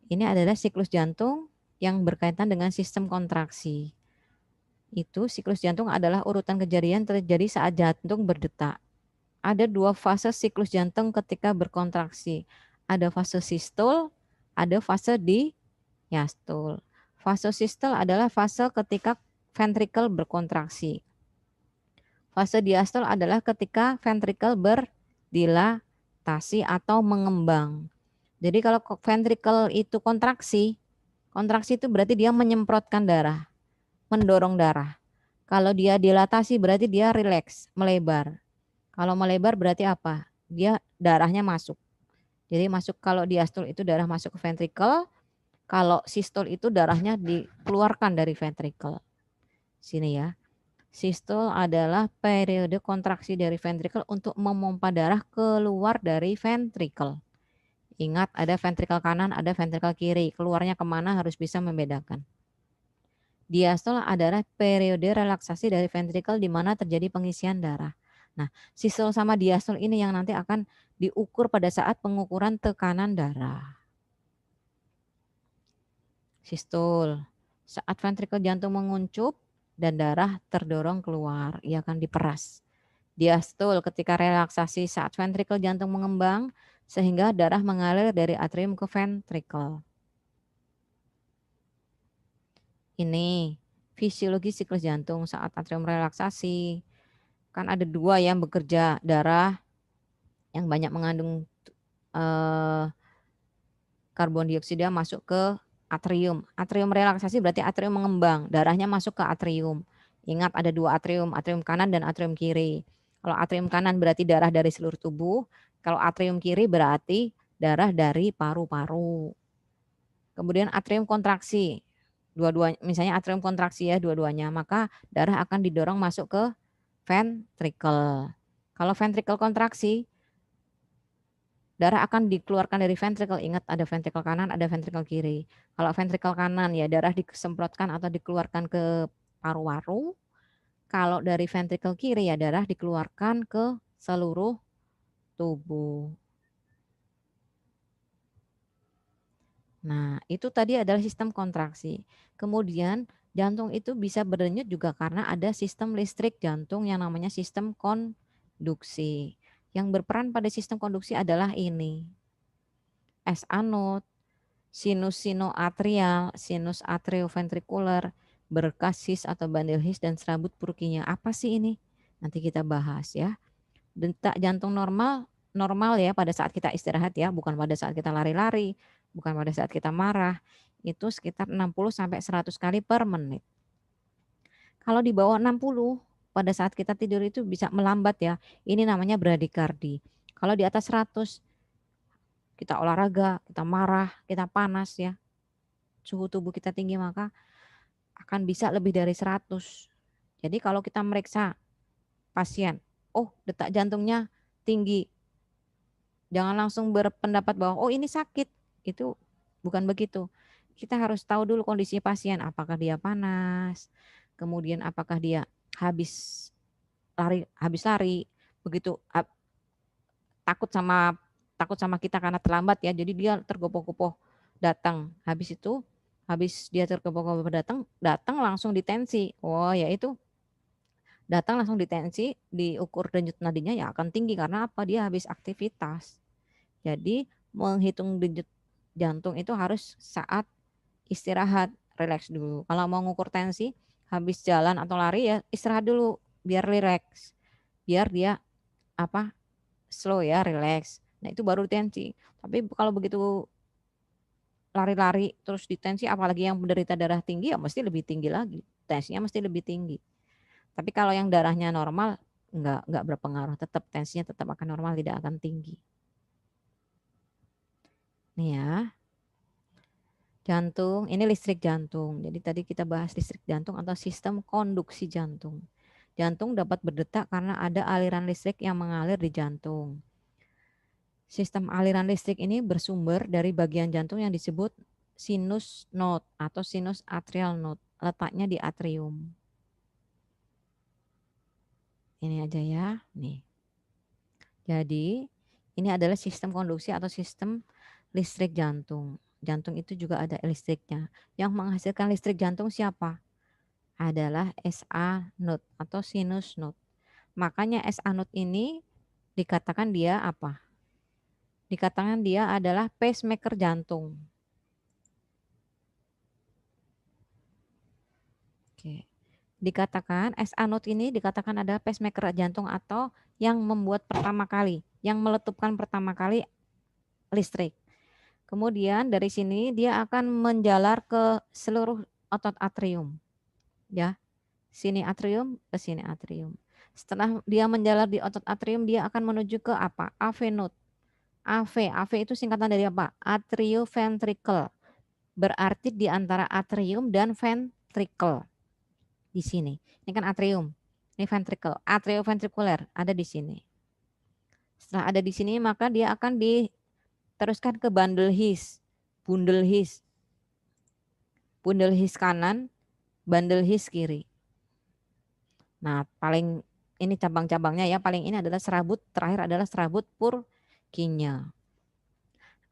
ini adalah siklus jantung yang berkaitan dengan sistem kontraksi. Itu siklus jantung adalah urutan kejadian terjadi saat jantung berdetak. Ada dua fase siklus jantung ketika berkontraksi. Ada fase sistol, ada fase diastol. Fase sistol adalah fase ketika ventrikel berkontraksi. Fase diastol adalah ketika ventrikel berdilatasi atau mengembang. Jadi kalau ventrikel itu kontraksi, kontraksi itu berarti dia menyemprotkan darah, mendorong darah. Kalau dia dilatasi berarti dia rileks, melebar. Kalau melebar berarti apa? Dia darahnya masuk. Jadi masuk, kalau diastol itu darah masuk ke ventrikel, kalau sistol itu darahnya dikeluarkan dari ventrikel. Sini ya. Sistol adalah periode kontraksi dari ventrikel untuk memompa darah keluar dari ventrikel. Ingat, ada ventrikel kanan, ada ventrikel kiri. Keluarnya kemana harus bisa membedakan. Diastol adalah periode relaksasi dari ventrikel di mana terjadi pengisian darah. Nah, sistol sama diastol ini yang nanti akan diukur pada saat pengukuran tekanan darah. Sistol, saat ventrikel jantung menguncup dan darah terdorong keluar, ia akan diperas. Diastol, ketika relaksasi saat ventrikel jantung mengembang sehingga darah mengalir dari atrium ke ventrikel. Ini fisiologi siklus jantung saat atrium relaksasi. Kan ada dua yang bekerja, darah yang banyak mengandung karbon dioksida masuk ke atrium. Atrium relaksasi berarti atrium mengembang, darahnya masuk ke atrium. Ingat ada dua atrium, atrium kanan dan atrium kiri. Kalau atrium kanan berarti darah dari seluruh tubuh, kalau atrium kiri berarti darah dari paru-paru. Kemudian atrium kontraksi, dua-duanya, misalnya atrium kontraksi ya dua-duanya, maka darah akan didorong masuk ke ventrikel. Kalau ventrikel kontraksi, darah akan dikeluarkan dari ventrikel. Ingat ada ventrikel kanan, ada ventrikel kiri. Kalau ventrikel kanan ya darah disemprotkan atau dikeluarkan ke paru-paru. Kalau dari ventrikel kiri ya darah dikeluarkan ke seluruh tubuh. Nah, itu tadi adalah sistem kontraksi. Kemudian jantung itu bisa berdenyut juga karena ada sistem listrik jantung yang namanya sistem konduksi. Yang berperan pada sistem konduksi adalah ini. S anode, sinus sinoatrial, sinus atrioventrikular, berkas His atau bandel His dan serabut Purkinje. Apa sih ini? Nanti kita bahas ya. Detak jantung normal ya pada saat kita istirahat ya, bukan pada saat kita lari-lari, bukan pada saat kita marah. Itu sekitar 60 sampai 100 kali per menit. Kalau di bawah 60 pada saat kita tidur itu bisa melambat ya. Ini namanya bradikardi. Kalau di atas 100 kita olahraga, kita marah, kita panas ya, suhu tubuh kita tinggi, maka akan bisa lebih dari 100. Jadi kalau kita meriksa pasien, oh detak jantungnya tinggi, jangan langsung berpendapat bahwa oh ini sakit. Itu bukan begitu. Kita harus tahu dulu kondisi pasien, apakah dia panas, kemudian apakah dia habis lari, begitu takut sama kita karena terlambat ya. Jadi dia tergopoh-gopoh datang. Habis dia tergopoh-gopoh datang langsung ditensi. Oh ya itu datang langsung ditensi, diukur denyut nadinya ya akan tinggi karena apa? Dia habis aktivitas. Jadi menghitung denyut jantung itu harus saat istirahat, rileks dulu. Kalau mau ngukur tensi, habis jalan atau lari ya istirahat dulu biar rileks. Biar dia apa? Slow ya, rileks. Nah, itu baru tensi. Tapi kalau begitu lari-lari terus ditensi apalagi yang menderita darah tinggi ya mesti lebih tinggi lagi. Tensinya mesti lebih tinggi. Tapi kalau yang darahnya normal enggak berpengaruh, tetap tensinya tetap akan normal, tidak akan tinggi. Nih ya. Jantung, ini listrik jantung. Jadi tadi kita bahas listrik jantung atau sistem konduksi jantung. Jantung dapat berdetak karena ada aliran listrik yang mengalir di jantung. Sistem aliran listrik ini bersumber dari bagian jantung yang disebut sinus node atau sinus atrial node. Letaknya di atrium. Ini aja ya. Nih. Jadi ini adalah sistem konduksi atau sistem listrik jantung. Jantung itu juga ada listriknya. Yang menghasilkan listrik jantung siapa? Adalah SA node atau sinus node. Makanya SA node ini dikatakan dia apa? Dikatakan dia adalah pacemaker jantung. Oke. Dikatakan SA node ini dikatakan ada pacemaker jantung atau yang membuat pertama kali, yang meletupkan pertama kali listrik. Kemudian dari sini dia akan menjalar ke seluruh otot atrium. Ya. Sini atrium ke sini atrium. Setelah dia menjalar di otot atrium, dia akan menuju ke apa? AV node. AV itu singkatan dari apa? Atrioventricle. Berarti di antara atrium dan ventricle. Di sini. Ini kan atrium. Ini ventricle. Atrioventricular ada di sini. Setelah ada di sini maka dia akan diteruskan ke bundle his. Bundle his. Bundle his kanan, bundle his kiri. Nah, paling ini cabang-cabangnya ya, paling ini adalah serabut, terakhir adalah serabut Purkinje.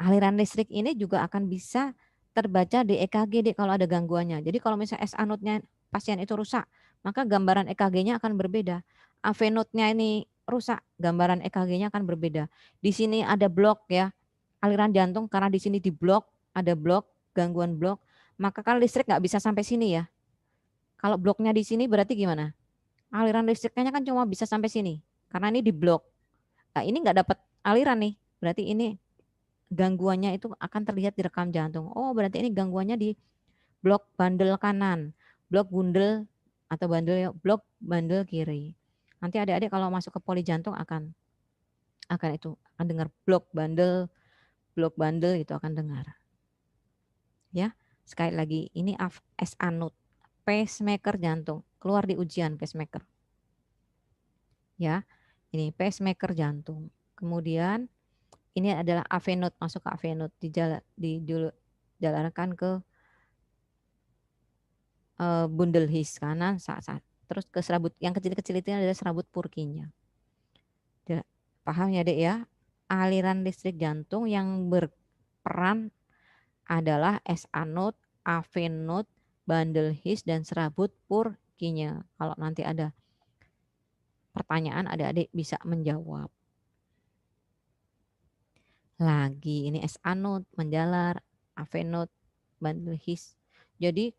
Aliran listrik ini juga akan bisa terbaca di EKG kalau ada gangguannya. Jadi kalau misalnya SA node-nya pasien itu rusak, maka gambaran EKG-nya akan berbeda. AV node-nya ini rusak, gambaran EKG-nya akan berbeda. Di sini ada blok ya, aliran jantung karena di sini diblok, ada blok, gangguan blok, maka kan listrik nggak bisa sampai sini ya. Kalau bloknya di sini berarti gimana? Aliran listriknya kan cuma bisa sampai sini karena ini diblok. Nah, ini nggak dapat aliran nih, berarti ini gangguannya itu akan terlihat di rekam jantung. Oh, berarti ini gangguannya di blok bandel kanan, blok bundel atau blok bandel kiri. Nanti adik-adik kalau masuk ke poli jantung akan itu akan dengar blok bandel itu akan dengar. Ya, sekali lagi ini SA node, pacemaker jantung, keluar di ujian pacemaker. Ya, ini pacemaker jantung. Kemudian ini adalah AV node, masuk ke AV node, dijalankan ke bundle his kanan, terus ke serabut yang kecil-kecil itu adalah serabut Purkinje. Paham ya dek ya? Aliran listrik jantung yang berperan adalah SA node, AV node, bundle his dan serabut Purkinje. Kalau nanti ada pertanyaan adik-adik bisa menjawab. Lagi ini SA node menjalar, AV node, bundle his. Jadi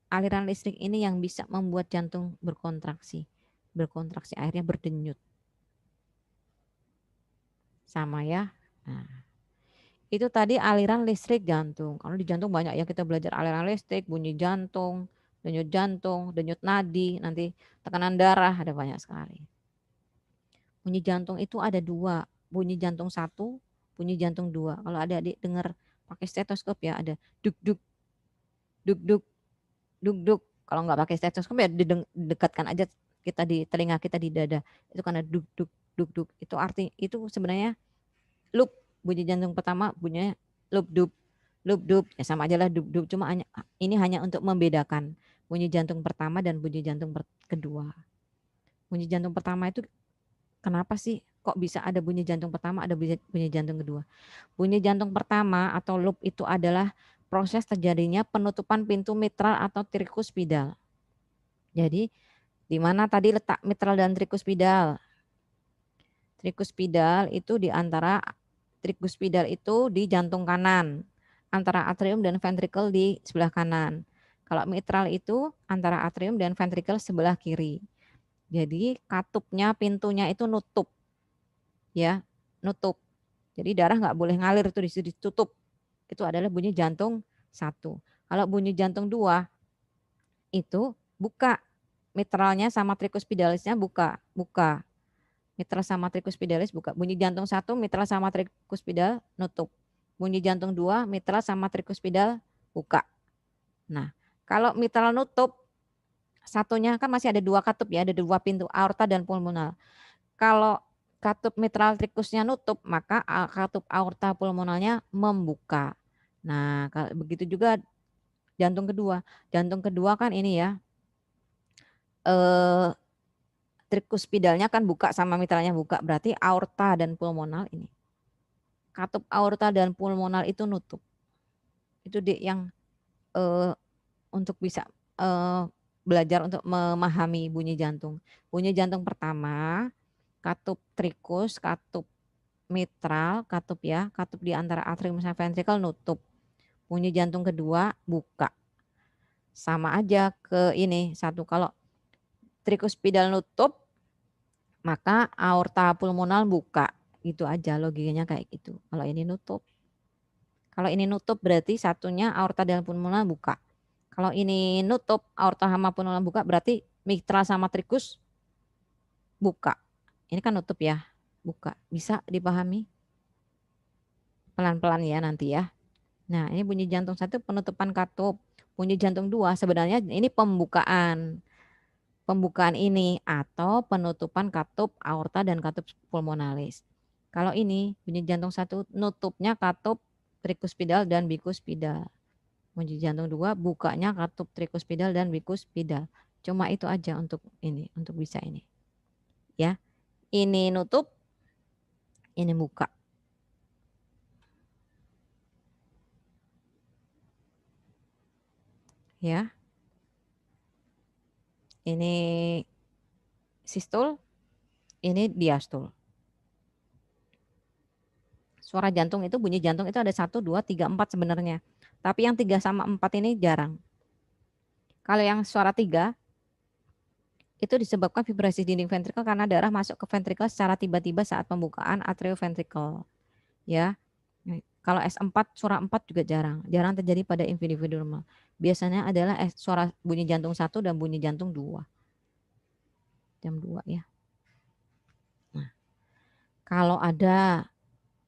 aliran listrik ini yang bisa membuat jantung berkontraksi akhirnya berdenyut. Sama ya. Nah, itu tadi aliran listrik jantung. Kalau di jantung banyak ya kita belajar aliran listrik, bunyi jantung, denyut nadi, nanti tekanan darah, ada banyak sekali. Bunyi jantung itu ada dua, bunyi jantung 1, bunyi jantung 2. Kalau adik-adik dengar pakai stetoskop ya ada duk-duk, duk-duk, duk-duk. Kalau nggak pakai stetoskop ya didekatkan aja kita di telinga kita di dada. Itu karena duk-duk, duk-duk. Itu arti itu sebenarnya loop. Bunyi jantung pertama bunyinya loop-dup. Loop-dup ya sama aja lah dup-dup. Cuma ini hanya untuk membedakan bunyi jantung pertama dan bunyi jantung kedua. Bunyi jantung pertama itu kenapa sih kok bisa ada bunyi jantung pertama, ada bunyi jantung kedua? Bunyi jantung pertama atau loop itu adalah proses terjadinya penutupan pintu mitral atau trikuspidal. Jadi di mana tadi letak mitral dan trikuspidal? Trikuspidal itu di antara trikuspidal itu di jantung kanan, antara atrium dan ventrikel di sebelah kanan. Kalau mitral itu antara atrium dan ventrikel sebelah kiri. Jadi katupnya, pintunya itu nutup, ya, nutup. Jadi darah nggak boleh ngalir, itu ditutup. Itu adalah bunyi jantung 1. Kalau bunyi jantung 2 itu buka, mitralnya sama trikuspidalisnya buka. Mitral sama trikuspidalis buka. Bunyi jantung 1 mitral sama trikuspidal nutup. Bunyi jantung 2 mitral sama trikuspidal buka. Nah, kalau mitral nutup, satunya kan masih ada 2 katup ya, ada 2 pintu, aorta dan pulmonal. Kalau katup mitral trikusnya nutup, maka katup aorta pulmonalnya membuka. Nah, begitu juga jantung kedua. Jantung kedua kan ini ya, trikuspidalnya kan buka sama mitralnya buka, berarti aorta dan pulmonal ini. Katup aorta dan pulmonal itu nutup. Itu yang untuk bisa belajar untuk memahami bunyi jantung. Bunyi jantung pertama, katup trikus, katup mitral, katup ya, katup di antara atrium sama ventrikel nutup. Bunyi jantung kedua buka. Sama aja ke ini satu, kalau trikuspidal nutup, maka aorta pulmonal buka. Gitu aja logikanya kayak gitu. Kalau ini nutup. Kalau ini nutup berarti satunya aorta dan pulmonal buka. Kalau ini nutup, aorta sama pulmonal buka, berarti mitral sama trikus buka. Ini kan nutup ya, buka. Bisa dipahami? Pelan-pelan ya nanti ya. Nah, ini bunyi jantung 1 penutupan katup. Bunyi jantung 2 sebenarnya ini pembukaan. Pembukaan ini atau penutupan katup aorta dan katup pulmonalis. Kalau ini bunyi jantung 1 nutupnya katup trikuspidal dan bikuspidal. Bunyi jantung 2 bukanya katup trikuspidal dan bikuspidal. Cuma itu aja untuk ini, untuk bisa ini. Ya. Ini nutup, ini buka. Ya. Ini sistol, ini diastol. Suara jantung itu, bunyi jantung itu ada 1, 2, 3, 4 sebenarnya. Tapi yang 3 sama 4 ini jarang. Kalau yang suara 3 itu disebabkan vibrasi dinding ventrikel karena darah masuk ke ventrikel secara tiba-tiba saat pembukaan atrioventrikel. Ya. Kalau S4 suara 4 juga jarang terjadi pada individu normal. Biasanya adalah suara bunyi jantung 1 dan bunyi jantung 2. Jam 2 ya. Nah, kalau ada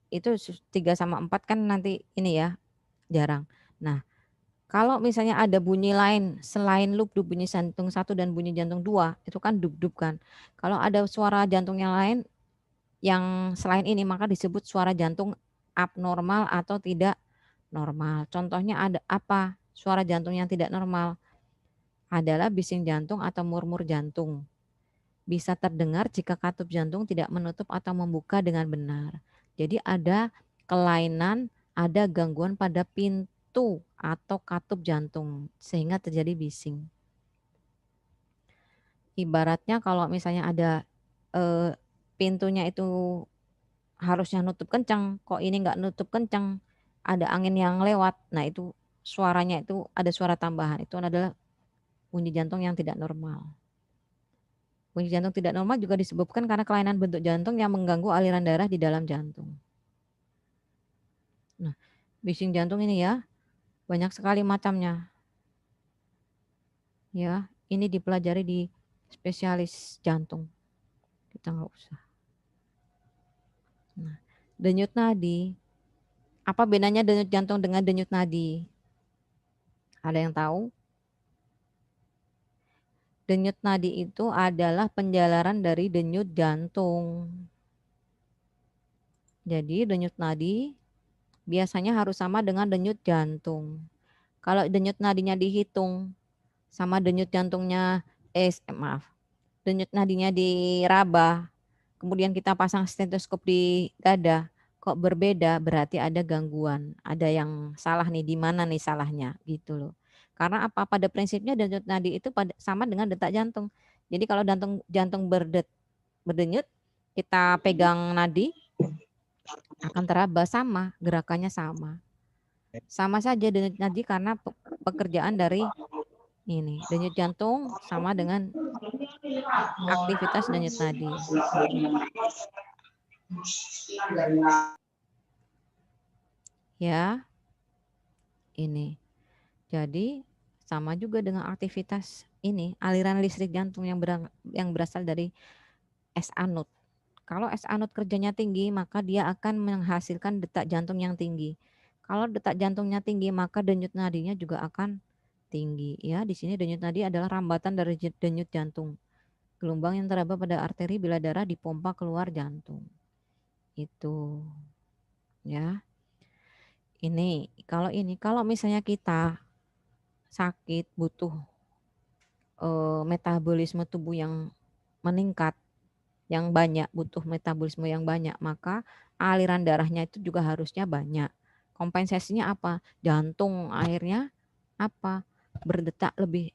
itu 3 sama 4 kan nanti ini ya, jarang. Nah, kalau misalnya ada bunyi lain selain loop bunyi jantung 1 dan bunyi jantung 2, itu kan dub-dub kan. Kalau ada suara jantung yang lain yang selain ini, maka disebut suara jantung abnormal atau tidak normal. Contohnya ada apa? Suara jantung yang tidak normal adalah bising jantung atau murmur jantung. Bisa terdengar jika katup jantung tidak menutup atau membuka dengan benar. Jadi ada kelainan, ada gangguan pada pintu atau katup jantung sehingga terjadi bising. Ibaratnya kalau misalnya ada pintunya itu harusnya nutup kencang, kok ini nggak nutup kencang, ada angin yang lewat, nah itu suaranya itu ada suara tambahan, itu adalah bunyi jantung yang tidak normal. Bunyi jantung tidak normal juga disebabkan karena kelainan bentuk jantung yang mengganggu aliran darah di dalam jantung. Nah, bising jantung ini ya, banyak sekali macamnya. Ya, ini dipelajari di spesialis jantung. Kita nggak usah. Nah, denyut nadi. Apa bedanya denyut jantung dengan denyut nadi? Ada yang tahu? Denyut nadi itu adalah penjalaran dari denyut jantung. Jadi denyut nadi biasanya harus sama dengan denyut jantung. Kalau denyut nadinya dihitung sama denyut jantungnya, maaf, denyut nadinya diraba kemudian kita pasang stetoskop di dada, kok berbeda, berarti ada gangguan, ada yang salah nih, di mana nih salahnya gitu loh. Karena apa? Pada prinsipnya denyut nadi itu sama dengan detak jantung. Jadi kalau jantung berdenyut, kita pegang nadi akan teraba sama, gerakannya sama. Sama saja denyut nadi karena pekerjaan dari ini. Denyut jantung sama dengan aktivitas denyut nadi. Ya, ini. Jadi sama juga dengan aktivitas ini, aliran listrik jantung yang berasal dari S anut. Kalau S anut kerjanya tinggi, maka dia akan menghasilkan detak jantung yang tinggi. Kalau detak jantungnya tinggi, maka denyut nadinya juga akan tinggi. Ya, di sini denyut nadi adalah rambatan dari denyut jantung. Gelombang yang teraba pada arteri bila darah dipompa keluar jantung. Itu. Ya. Kalau misalnya kita sakit butuh metabolisme tubuh yang meningkat, yang banyak, butuh metabolisme yang banyak, maka aliran darahnya itu juga harusnya banyak. Kompensasinya apa? Jantung akhirnya apa? Berdetak lebih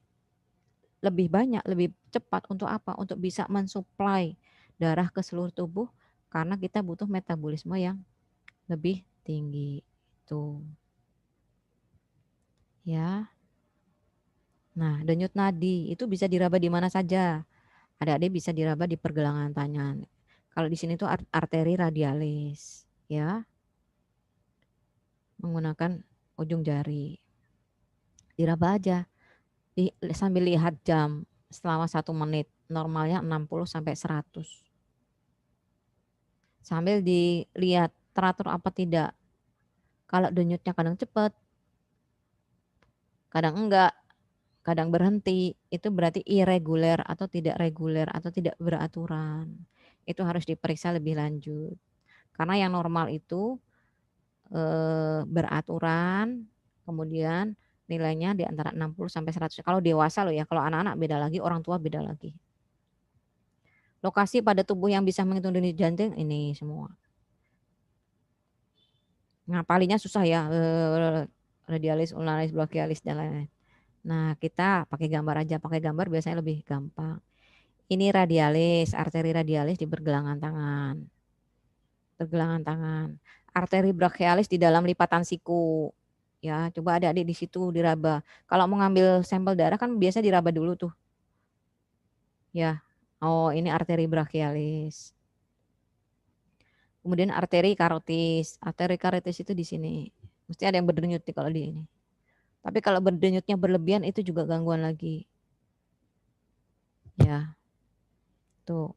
banyak, lebih cepat untuk apa? Untuk bisa mensuplai darah ke seluruh tubuh karena kita butuh metabolisme yang lebih tinggi. Itu. Ya. Nah, denyut nadi itu bisa diraba di mana saja. Adik-adik bisa diraba di pergelangan tangan. Kalau di sini tuh arteri radialis, ya, menggunakan ujung jari. Diraba aja, sambil lihat jam selama 1 menit. Normalnya 60 sampai 100. Sambil dilihat teratur apa tidak. Kalau denyutnya kadang cepat, kadang enggak, kadang berhenti, itu berarti irreguler atau tidak reguler atau tidak beraturan. Itu harus diperiksa lebih lanjut. Karena yang normal itu beraturan, kemudian nilainya di antara 60 sampai 100. Kalau dewasa loh ya, kalau anak-anak beda lagi, orang tua beda lagi. Lokasi pada tubuh yang bisa menghitung denyut jantung ini semua. Ngapalinya susah ya, radialis, ulnaris, brachialis dan lain-lain. Nah, kita pakai gambar aja, pakai gambar biasanya lebih gampang. Ini radialis, arteri radialis di pergelangan tangan. Pergelangan tangan. Arteri brachialis di dalam lipatan siku. Ya, coba adik-adik di situ diraba. Kalau mau ngambil sampel darah kan biasa diraba dulu tuh. Ya. Oh, ini arteri brachialis. Kemudian arteri karotis. Arteri karotis itu di sini. Mesti ada yang berdenyut nih kalau di ini. Tapi kalau berdenyutnya berlebihan itu juga gangguan lagi. Ya. Tuh.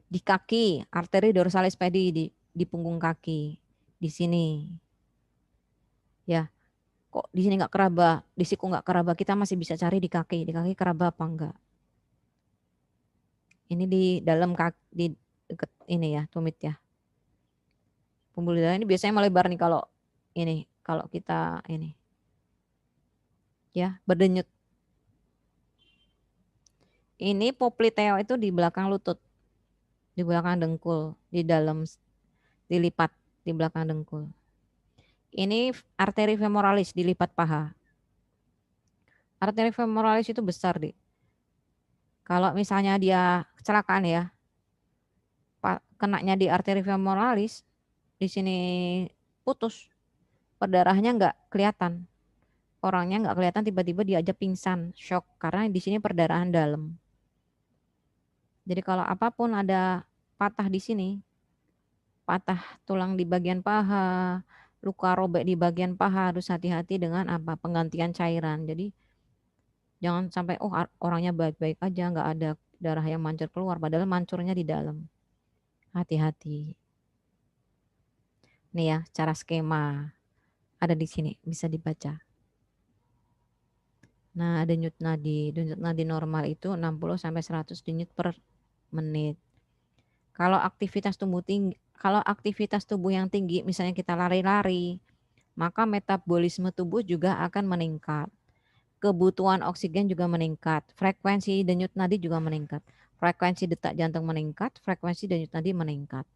Di kaki, arteri dorsalis pedi di punggung kaki. Di sini. Ya. Kok di sini nggak keraba, di siku nggak keraba, kita masih bisa cari di kaki keraba apa enggak. Ini di dalam kaki, di deket ini ya, tumit ya. Pembuluh darah ini biasanya melebar nih kalau kita ini ya berdenyut. Ini popliteo itu di belakang lutut, di belakang dengkul, di dalam dilipat di belakang dengkul. Ini arteri femoralis dilipat paha. Arteri femoralis itu besar, Dik. Kalau misalnya dia kecelakaan ya, kenanya di arteri femoralis, di sini putus, perdarahannya nggak kelihatan. Orangnya nggak kelihatan, tiba-tiba dia aja pingsan, shock, karena di sini perdarahan dalam. Jadi kalau apapun ada patah di sini, patah tulang di bagian paha, luka robek di bagian paha, harus hati-hati dengan apa penggantian cairan. Jadi jangan sampai orangnya baik-baik aja, nggak ada darah yang mancur keluar, padahal mancurnya di dalam. Hati-hati. Nih ya, cara skema ada di sini, bisa dibaca. Nah, denyut nadi normal itu 60 sampai 100 denyut per menit. Kalau aktivitas tubuh yang tinggi, misalnya kita lari-lari, maka metabolisme tubuh juga akan meningkat. Kebutuhan oksigen juga meningkat, frekuensi denyut nadi juga meningkat. frekuensi detak jantung meningkat, frekuensi denyut nadi meningkat.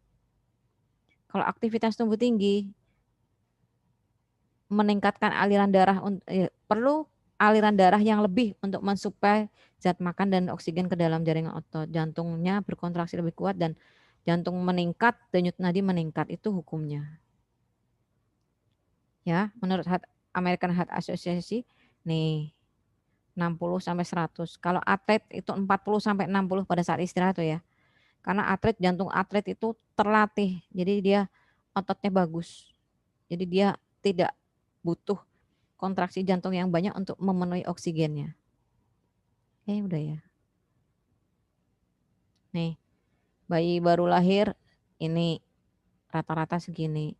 Kalau aktivitas tubuh tinggi, meningkatkan aliran darah, perlu aliran darah yang lebih untuk mensuplai zat makan dan oksigen ke dalam jaringan otot. Jantungnya berkontraksi lebih kuat dan jantung meningkat, denyut nadi meningkat. Itu hukumnya. Ya, menurut American Heart Association nih 60 sampai 100. Kalau atlet itu 40 sampai 60 pada saat istirahat tuh ya. Karena jantung atlet itu terlatih. Jadi dia ototnya bagus. Jadi dia tidak butuh kontraksi jantung yang banyak untuk memenuhi oksigennya. Udah ya. Nih, bayi baru lahir ini rata-rata segini.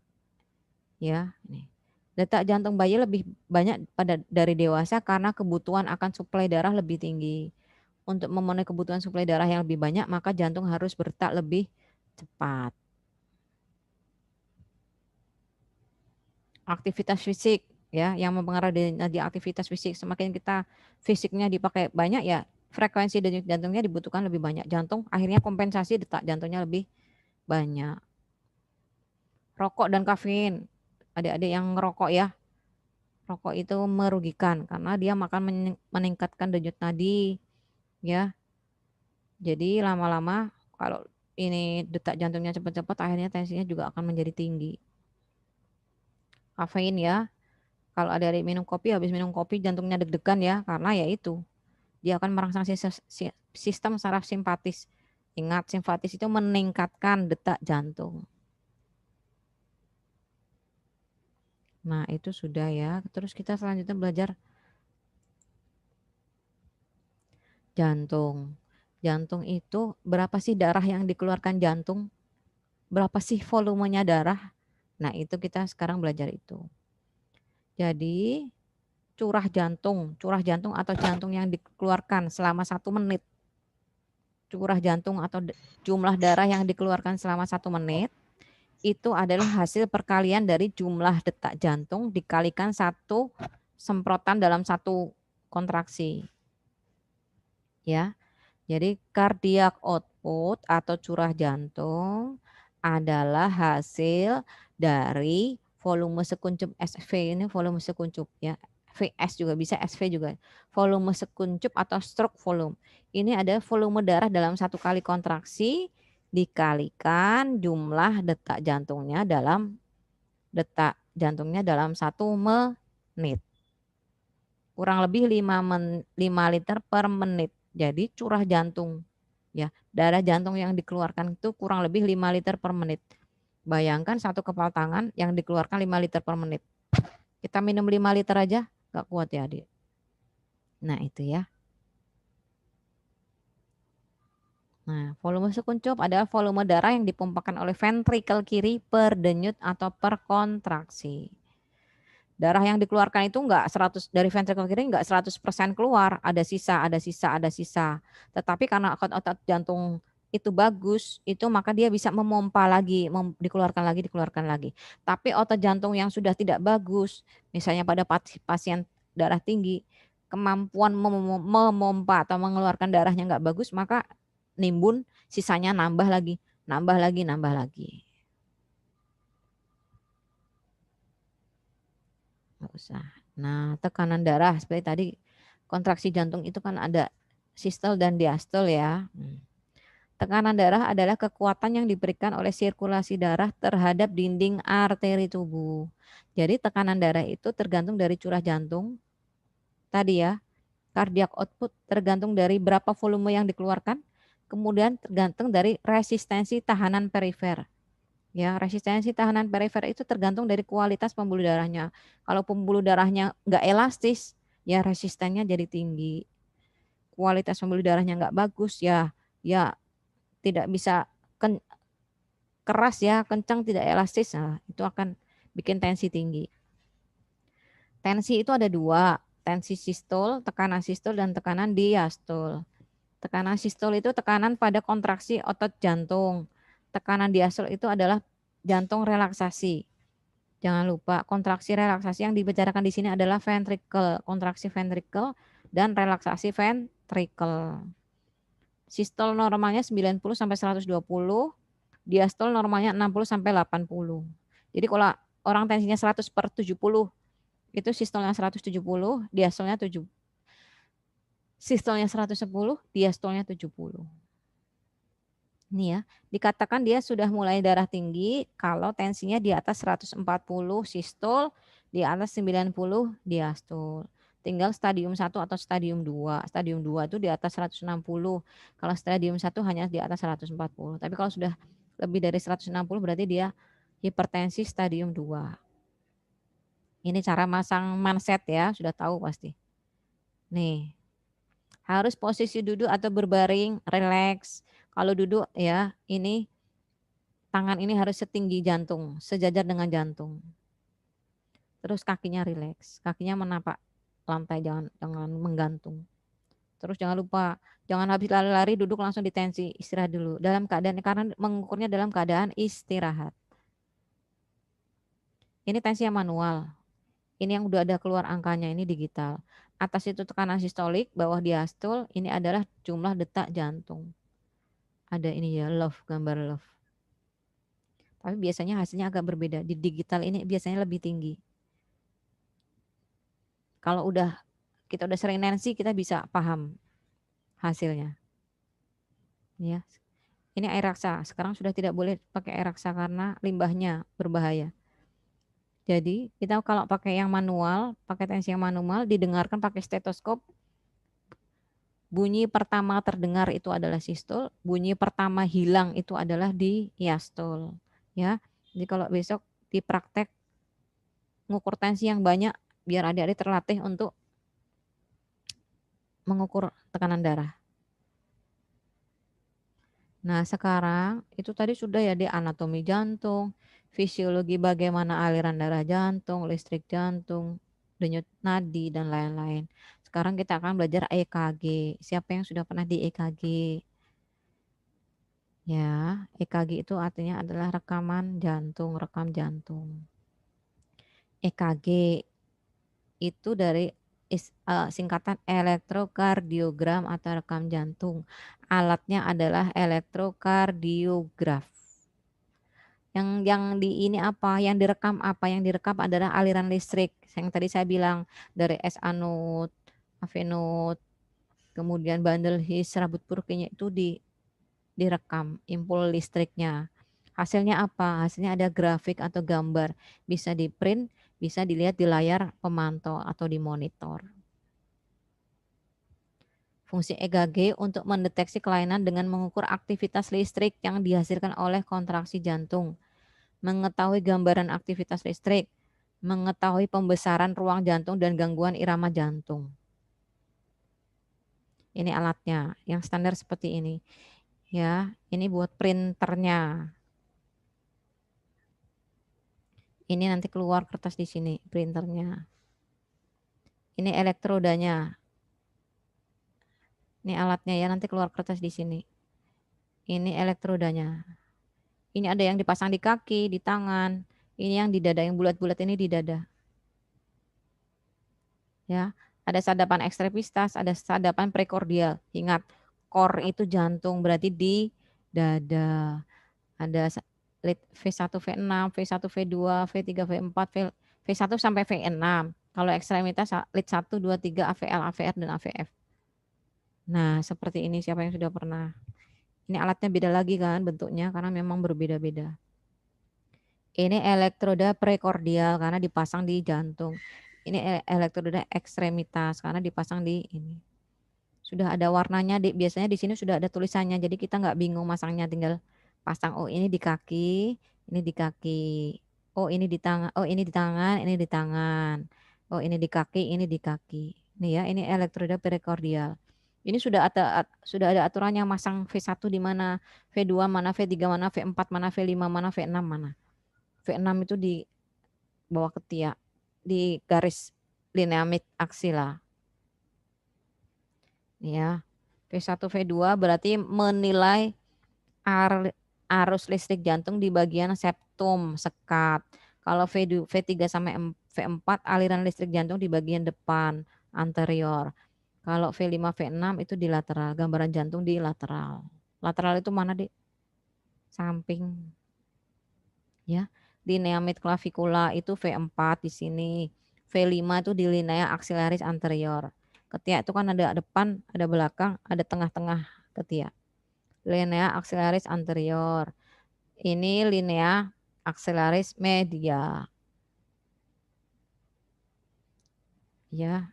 Ya, nih. Detak jantung bayi lebih banyak dari dewasa karena kebutuhan akan suplai darah lebih tinggi. Untuk memenuhi kebutuhan suplai darah yang lebih banyak, maka jantung harus berdetak lebih cepat. Aktivitas fisik ya yang mempengaruhi di aktivitas fisik, semakin kita fisiknya dipakai banyak ya frekuensi denyut jantungnya dibutuhkan lebih banyak. Jantung akhirnya kompensasi detak jantungnya lebih banyak. Rokok dan kafein. Adik-adik yang ngerokok ya, rokok itu merugikan karena dia makan meningkatkan denyut nadi ya. Jadi lama-lama kalau ini detak jantungnya cepat-cepat akhirnya tensinya juga akan menjadi tinggi. Kafein ya. Kalau ada minum kopi, habis minum kopi jantungnya deg-degan ya karena ya itu dia akan merangsang sistem saraf simpatis. Ingat, simpatis itu meningkatkan detak jantung. Nah, itu sudah ya. Terus kita selanjutnya belajar jantung. Jantung itu berapa sih darah yang dikeluarkan jantung? Berapa sih volumenya darah? Nah, itu kita sekarang belajar itu. Jadi, curah jantung atau jantung yang dikeluarkan selama 1 menit. Curah jantung atau jumlah darah yang dikeluarkan selama 1 menit itu adalah hasil perkalian dari jumlah detak jantung dikalikan 1 semprotan dalam 1 kontraksi. Ya. Jadi cardiac output atau curah jantung adalah hasil dari volume sekuncup SV, ini volume sekuncup ya. VS juga bisa, SV juga. Volume sekuncup atau stroke volume. Ini ada volume darah dalam 1 kali kontraksi dikalikan jumlah detak jantungnya dalam 1 menit. Kurang lebih 5 liter per menit. Jadi curah jantung ya, darah jantung yang dikeluarkan itu kurang lebih 5 liter per menit. Bayangkan 1 kepal tangan yang dikeluarkan 5 liter per menit. Kita minum 5 liter aja gak kuat ya adik. Nah itu ya. Nah, volume sekuncup adalah volume darah yang dipompakan oleh ventrikel kiri per denyut atau per kontraksi. Darah yang dikeluarkan itu enggak 100 dari ventrikel kiri enggak 100% keluar, ada sisa, ada sisa, ada sisa. Tetapi karena otot jantung itu bagus, itu maka dia bisa memompa lagi, dikeluarkan lagi. Tapi otot jantung yang sudah tidak bagus, misalnya pada pasien darah tinggi, kemampuan memompa atau mengeluarkan darahnya enggak bagus, maka nimbun sisanya nambah lagi, nambah lagi, nambah lagi. Nggak usah. Nah, tekanan darah seperti tadi kontraksi jantung itu kan ada sistol dan diastol ya. Tekanan darah adalah kekuatan yang diberikan oleh sirkulasi darah terhadap dinding arteri tubuh. Jadi tekanan darah itu tergantung dari curah jantung. Tadi ya, cardiac output tergantung dari berapa volume yang dikeluarkan. Kemudian tergantung dari resistensi tahanan perifer. Ya, resistensi tahanan perifer itu tergantung dari kualitas pembuluh darahnya. Kalau pembuluh darahnya nggak elastis, ya resistennya jadi tinggi. Kualitas pembuluh darahnya nggak bagus, ya tidak bisa keras ya, kencang tidak elastis, nah, itu akan bikin tensi tinggi. Tensi itu ada 2, tensi sistol, tekanan sistol dan tekanan diastol. Tekanan sistol itu tekanan pada kontraksi otot jantung. Tekanan diastol itu adalah jantung relaksasi. Jangan lupa kontraksi relaksasi yang dibicarakan di sini adalah ventricle, kontraksi ventricle dan relaksasi ventricle. Sistol normalnya 90 sampai 120, diastol normalnya 60 sampai 80. Jadi kalau orang tensinya 100 per 70, itu sistolnya 170, diastolnya 7. Sistolnya 110, diastolnya 70. Ini ya, dikatakan dia sudah mulai darah tinggi kalau tensinya di atas 140 sistol, di atas 90 diastol. Tinggal stadium 1 atau stadium 2. Stadium 2 itu di atas 160. Kalau stadium 1 hanya di atas 140. Tapi kalau sudah lebih dari 160 berarti dia hipertensi stadium 2. Ini cara masang manset ya, sudah tahu pasti. Nih, harus posisi duduk atau berbaring, relax. Kalau duduk ya, ini tangan ini harus setinggi jantung, sejajar dengan jantung. Terus kakinya rileks, kakinya menapak lantai, jangan menggantung. Terus jangan lupa, jangan habis lari-lari duduk langsung ditensi, istirahat dulu. Dalam keadaan, karena mengukurnya dalam keadaan istirahat. Ini tensi yang manual. Ini yang udah ada keluar angkanya, ini digital. Atas itu tekanan sistolik, bawah diastol, ini adalah jumlah detak jantung. Ada ini ya, love, gambar love. Tapi biasanya hasilnya agak berbeda. Di digital ini biasanya lebih tinggi. Kalau kita udah sering tensi, kita bisa paham hasilnya. Ya. Ini air raksa. Sekarang sudah tidak boleh pakai air raksa karena limbahnya berbahaya. Jadi kita kalau pakai yang manual, pakai tensi yang manual, didengarkan pakai stetoskop. Bunyi pertama terdengar itu adalah sistol, bunyi pertama hilang itu adalah diastol. Ya. Jadi kalau besok dipraktek mengukur tensi yang banyak, biar adik-adik terlatih untuk mengukur tekanan darah. Nah, sekarang itu tadi sudah ya di anatomi jantung, fisiologi bagaimana aliran darah jantung, listrik jantung, denyut nadi, dan lain-lain. Sekarang kita akan belajar EKG. Siapa yang sudah pernah di EKG? Ya, EKG itu artinya adalah rekaman jantung, rekam jantung. EKG itu dari singkatan elektrokardiogram atau rekam jantung. Alatnya adalah elektrokardiograf. Yang di ini apa? Yang direkam apa? Yang direkam adalah aliran listrik. Yang tadi saya bilang dari S anode, AV node, kemudian bundle His, rabut Purkinje itu direkam impul listriknya. Hasilnya apa? Hasilnya ada grafik atau gambar. Bisa di print, bisa dilihat di layar pemantau atau di monitor. Fungsi EKG untuk mendeteksi kelainan dengan mengukur aktivitas listrik yang dihasilkan oleh kontraksi jantung, mengetahui gambaran aktivitas listrik, mengetahui pembesaran ruang jantung dan gangguan irama jantung. Ini alatnya, yang standar seperti ini. Ya, ini buat printernya. Ini nanti keluar kertas di sini, printernya. Ini elektrodanya. Ini alatnya ya, nanti keluar kertas di sini. Ini elektrodanya. Ini ada yang dipasang di kaki, di tangan. Ini yang di dada, yang bulat-bulat ini di dada. Ya, ada sadapan ekstremistas, ada sadapan prekordial. Ingat, core itu jantung, berarti di dada. Ada V1, V6, V1, V2, V3, V4, V1 sampai V6. Kalau ekstremitas lead 1, 2, 3, AVL, AVR, dan AVF. Nah, seperti ini siapa yang sudah pernah. Ini alatnya beda lagi kan bentuknya karena memang berbeda-beda. Ini elektroda prekordial karena dipasang di jantung. Ini elektroda ekstremitas karena dipasang di ini. Sudah ada warnanya, biasanya di sini sudah ada tulisannya. Jadi kita nggak bingung masangnya, tinggal pasang. Oh ini di kaki, ini di kaki. Oh ini di tangan, oh ini di tangan, ini di tangan. Oh ini di kaki, ini di kaki. Nih ya, ini elektroda prekordial. Ini sudah ada aturannya masang V1 di mana, V2 mana, V3 mana, V4 mana, V5 mana, V6 mana. V6 itu di bawah ketiak, di garis lineamik aksila. Ya. V1, V2 berarti menilai arus listrik jantung di bagian septum, sekat. Kalau V3 sampai V4 aliran listrik jantung di bagian depan, anterior. Kalau V5, V6 itu di lateral, gambaran jantung di lateral. Lateral itu mana, Dek? Samping. Ya. Linea mid clavicula itu V4 di sini. V5 itu di linea axillaris anterior. Ketiak itu kan ada depan, ada belakang, ada tengah-tengah ketiak. Linea axillaris anterior. Ini linea axillaris media. Ya,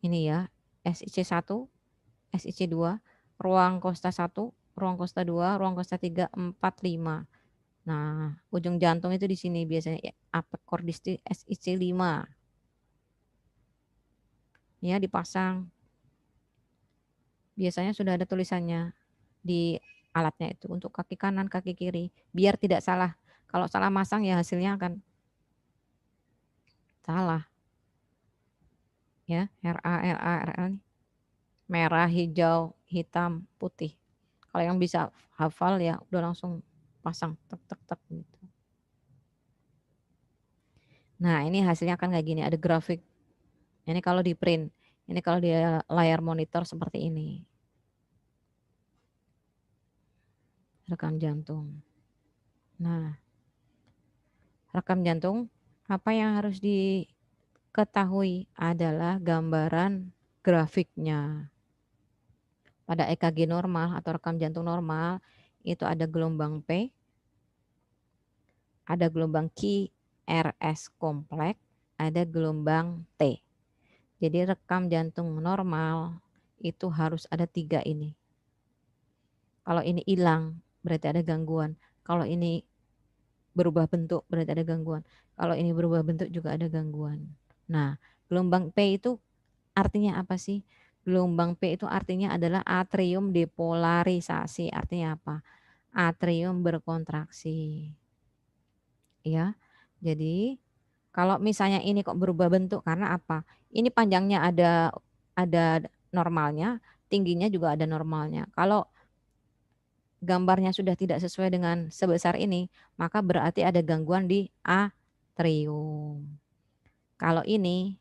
ini ya. SIC1, SIC2, ruang kosta 1, ruang kosta 2, ruang kosta 3, 4, 5. Nah, ujung jantung itu di sini biasanya ya, apex cordis SIC5. Ya, dipasang. Biasanya sudah ada tulisannya di alatnya itu untuk kaki kanan, kaki kiri, biar tidak salah. Kalau salah masang ya hasilnya akan salah. Ya, RA, RA, RA nih. Merah, hijau, hitam, putih. Kalau yang bisa hafal ya udah langsung pasang tek tek tek gitu. Nah, ini hasilnya kan kayak gini, ada grafik. Ini kalau di print, ini kalau di layar monitor seperti ini. Rekam jantung. Nah, rekam jantung apa yang harus diketahui adalah gambaran grafiknya. Pada EKG normal atau rekam jantung normal itu ada gelombang P, ada gelombang QRS kompleks, ada gelombang T. Jadi rekam jantung normal itu harus ada 3 ini. Kalau ini hilang berarti ada gangguan. Kalau ini berubah bentuk berarti ada gangguan. Kalau ini berubah bentuk juga ada gangguan. Nah, gelombang P itu artinya apa sih? Gelombang P itu artinya adalah atrium depolarisasi. Artinya apa? Atrium berkontraksi. Ya. Jadi kalau misalnya ini kok berubah bentuk karena apa? Ini panjangnya ada normalnya, tingginya juga ada normalnya. Kalau gambarnya sudah tidak sesuai dengan sebesar ini, maka berarti ada gangguan di atrium. Kalau ini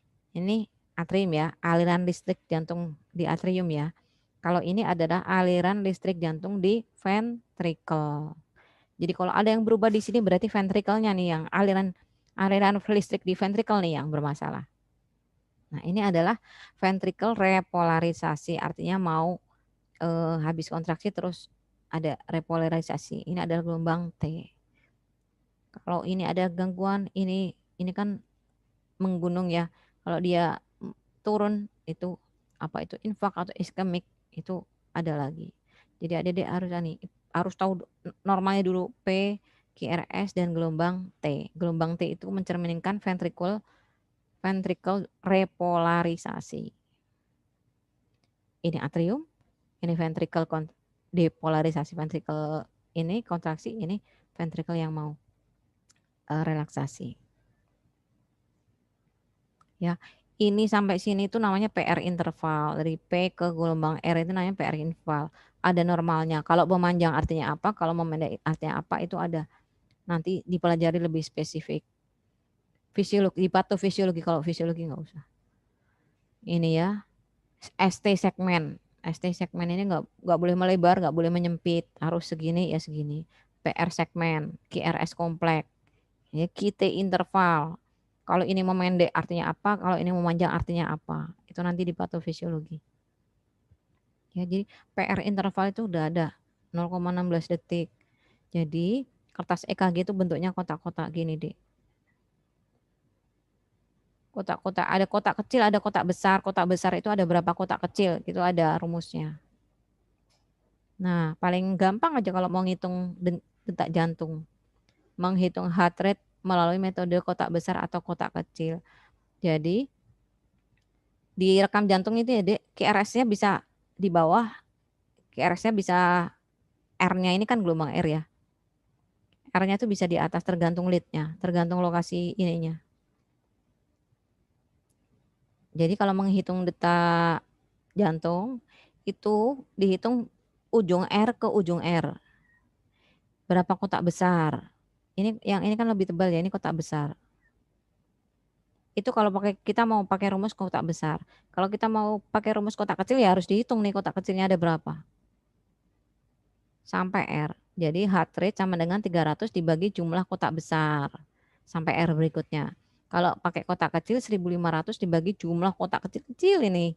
atrium ya, aliran listrik jantung di atrium ya. Kalau ini adalah aliran listrik jantung di ventricle. Jadi kalau ada yang berubah di sini berarti ventricle-nya nih yang aliran listrik di ventricle nih yang bermasalah. Nah, ini adalah ventricle repolarisasi, artinya mau habis kontraksi terus ada repolarisasi. Ini adalah gelombang T. Kalau ini ada gangguan, ini kan menggunung ya. Kalau dia turun itu apa itu infak atau iskemik itu ada lagi. Jadi adik-adik harus tahu normalnya dulu P, QRS dan gelombang T. Gelombang T itu mencerminkan ventricle repolarisasi. Ini atrium, ini ventricle depolarisasi, ventricle ini kontraksi, ini ventricle yang mau relaksasi. Ya, ini sampai sini itu namanya PR interval. Dari P ke gelombang R itu namanya PR interval. Ada normalnya. Kalau memanjang artinya apa, kalau memendek artinya apa itu ada. Nanti dipelajari lebih spesifik. Fisiologi, patofisiologi, kalau fisiologi nggak usah. Ini ya, ST segmen. ST segmen ini nggak boleh melebar, nggak boleh menyempit, harus segini ya segini. PR segmen, QRS kompleks, ya, QT interval. Kalau ini memendek artinya apa, kalau ini memanjang artinya apa. Itu nanti di patofisiologi. Ya, jadi PR interval itu udah ada 0,16 detik. Jadi kertas EKG itu bentuknya kotak-kotak gini, Dek. Kotak-kotak, ada kotak kecil, ada kotak besar. Kotak besar itu ada berapa kotak kecil, itu ada rumusnya. Nah, paling gampang aja kalau mau ngitung detak jantung. Menghitung heart rate melalui metode kotak besar atau kotak kecil. Jadi di rekam jantung itu ya, Dek, QRS-nya bisa di bawah, QRS-nya bisa, R-nya ini kan gelombang R ya. R-nya itu bisa di atas tergantung lead-nya, tergantung lokasi ininya. Jadi kalau menghitung detak jantung itu dihitung ujung R ke ujung R. Berapa kotak besar? Ini yang ini kan lebih tebal ya, ini kotak besar. Itu kalau kita mau pakai rumus kotak besar. Kalau kita mau pakai rumus kotak kecil ya harus dihitung nih kotak kecilnya ada berapa. Sampai R. Jadi heart rate sama dengan 300 dibagi jumlah kotak besar. Sampai R berikutnya. Kalau pakai kotak kecil 1500 dibagi jumlah kotak kecil-kecil ini.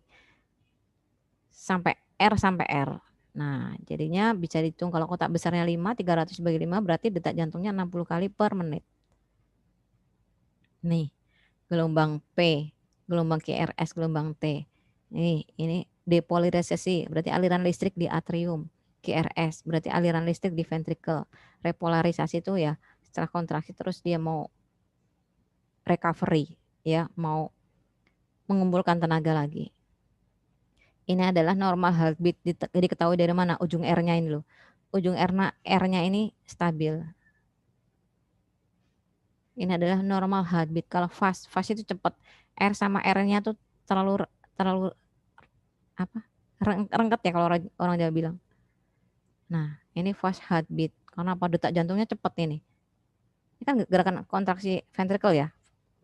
Sampai R. Nah, jadinya bisa dihitung kalau kotak besarnya 5, 300 bagi 5 berarti detak jantungnya 60 kali per menit. Nih, gelombang P, gelombang QRS, gelombang T. Ini depolarisasi, berarti aliran listrik di atrium. QRS, berarti aliran listrik di ventricle. Repolarisasi itu ya, setelah kontraksi terus dia mau recovery, ya, mau mengumpulkan tenaga lagi. Ini adalah normal heartbeat, diketahui dari mana? Ujung R-nya ini loh. Ujung R-nya ini stabil. Ini adalah normal heartbeat. Kalau fast itu cepat. R sama R-nya tuh terlalu apa? Rengket ya kalau orang Jawa bilang. Nah, ini fast heartbeat. Karena apa? Detak jantungnya cepat ini. Ini kan gerakan kontraksi ventricle ya.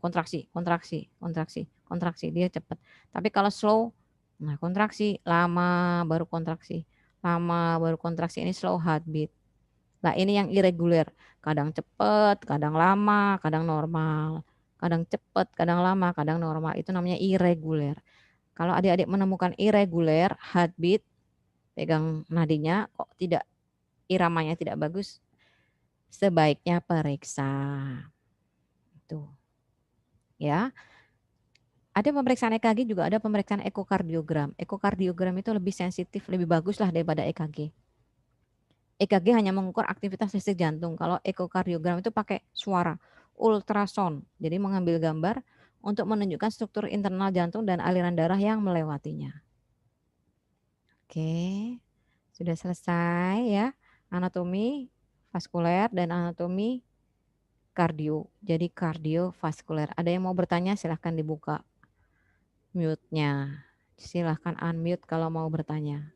Kontraksi, kontraksi, kontraksi, kontraksi. Dia cepat. Tapi kalau slow, nah kontraksi, lama baru kontraksi. Lama baru kontraksi. Ini slow heartbeat. Nah, ini yang irregular. Kadang cepat, kadang lama, kadang normal. Kadang cepat, kadang lama, kadang normal. Itu namanya irregular. Kalau adik-adik menemukan irregular heartbeat, pegang nadinya kok tidak, iramanya tidak bagus, sebaiknya periksa. Itu. Ya. Ada pemeriksaan EKG juga, ada pemeriksaan ekokardiogram. Ekokardiogram itu lebih sensitif, lebih bagus lah daripada EKG. EKG hanya mengukur aktivitas listrik jantung. Kalau ekokardiogram itu pakai suara, ultrasound. Jadi mengambil gambar untuk menunjukkan struktur internal jantung dan aliran darah yang melewatinya. Oke, sudah selesai ya. Anatomi vaskuler dan anatomi kardio. Jadi kardiovaskuler. Ada yang mau bertanya silahkan dibuka mute-nya. Silahkan unmute kalau mau bertanya.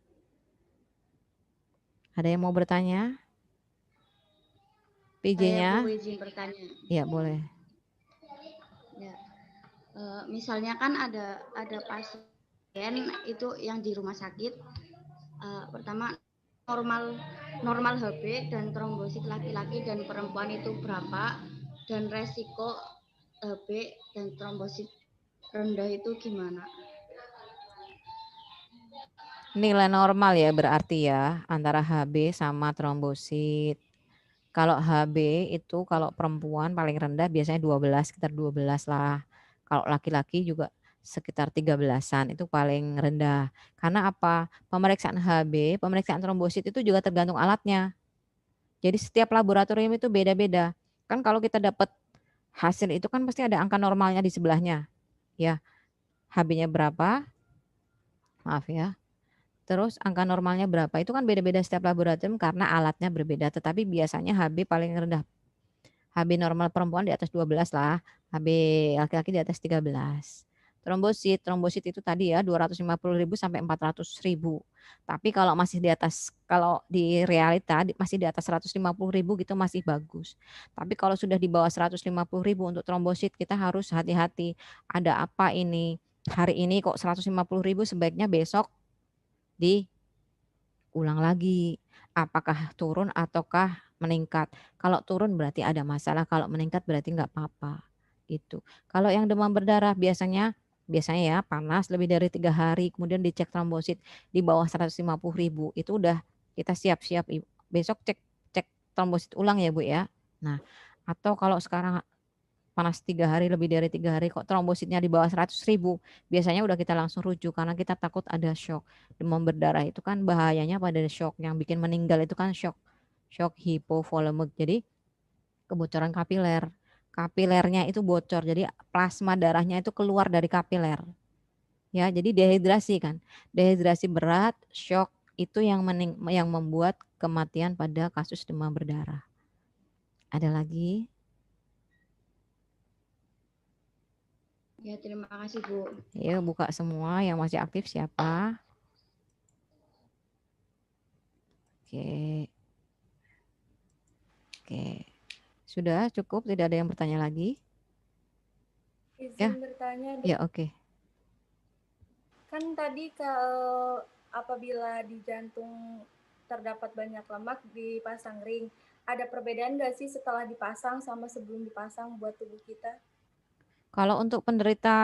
Ada yang mau bertanya? Saya PJ-nya? Bu izin bertanya. Ya, boleh. Ya, misalnya kan ada pasien itu yang di rumah sakit. Pertama normal HB dan trombosit laki-laki dan perempuan itu berapa, dan resiko HB dan trombosit rendah itu gimana? Nilai normal ya berarti ya antara HB sama trombosit. Kalau HB itu kalau perempuan paling rendah biasanya 12, sekitar 12 lah. Kalau laki-laki juga sekitar 13-an itu paling rendah. Karena apa? Pemeriksaan HB, pemeriksaan trombosit itu juga tergantung alatnya. Jadi setiap laboratorium itu beda-beda. Kan kalau kita dapat hasil itu kan pasti ada angka normalnya di sebelahnya. Ya, HB-nya berapa? Maaf ya. Terus angka normalnya berapa? Itu kan beda-beda setiap laboratorium karena alatnya berbeda. Tetapi biasanya HB paling rendah. HB normal perempuan di atas 12 lah. HB laki-laki di atas 13. Trombosit itu tadi ya 250.000 sampai 400.000. Tapi kalau masih di atas, kalau di realita masih di atas 150.000 gitu masih bagus. Tapi kalau sudah di bawah 150.000 untuk trombosit kita harus hati-hati. Ada apa ini? Hari ini kok 150.000, sebaiknya besok diulang lagi. Apakah turun ataukah meningkat? Kalau turun berarti ada masalah, kalau meningkat berarti nggak apa-apa. Gitu. Kalau yang demam berdarah biasanya ya panas lebih dari 3 hari, kemudian dicek trombosit di bawah 150.000, itu udah kita siap-siap besok cek cek trombosit ulang ya Bu ya. Nah, atau kalau sekarang panas 3 hari, lebih dari 3 hari kok trombositnya di bawah 100.000, biasanya udah kita langsung rujuk karena kita takut ada shock. Demam berdarah itu kan bahayanya pada shock, yang bikin meninggal itu kan shock hipovolemik. Jadi kebocoran kapiler, kapilernya itu bocor, jadi plasma darahnya itu keluar dari kapiler ya, jadi dehidrasi kan, dehidrasi berat, shock, itu yang membuat kematian pada kasus demam berdarah. Ada lagi? Ya, terima kasih Bu. Ya, buka semua yang masih aktif siapa? Oke. Oke. Sudah cukup, tidak ada yang bertanya lagi? Ya, Izin bertanya, Dok. ya oke. Kan tadi kalau apabila di jantung terdapat banyak lemak dipasang ring, ada perbedaan nggak sih setelah dipasang sama sebelum dipasang buat tubuh kita? Kalau untuk penderita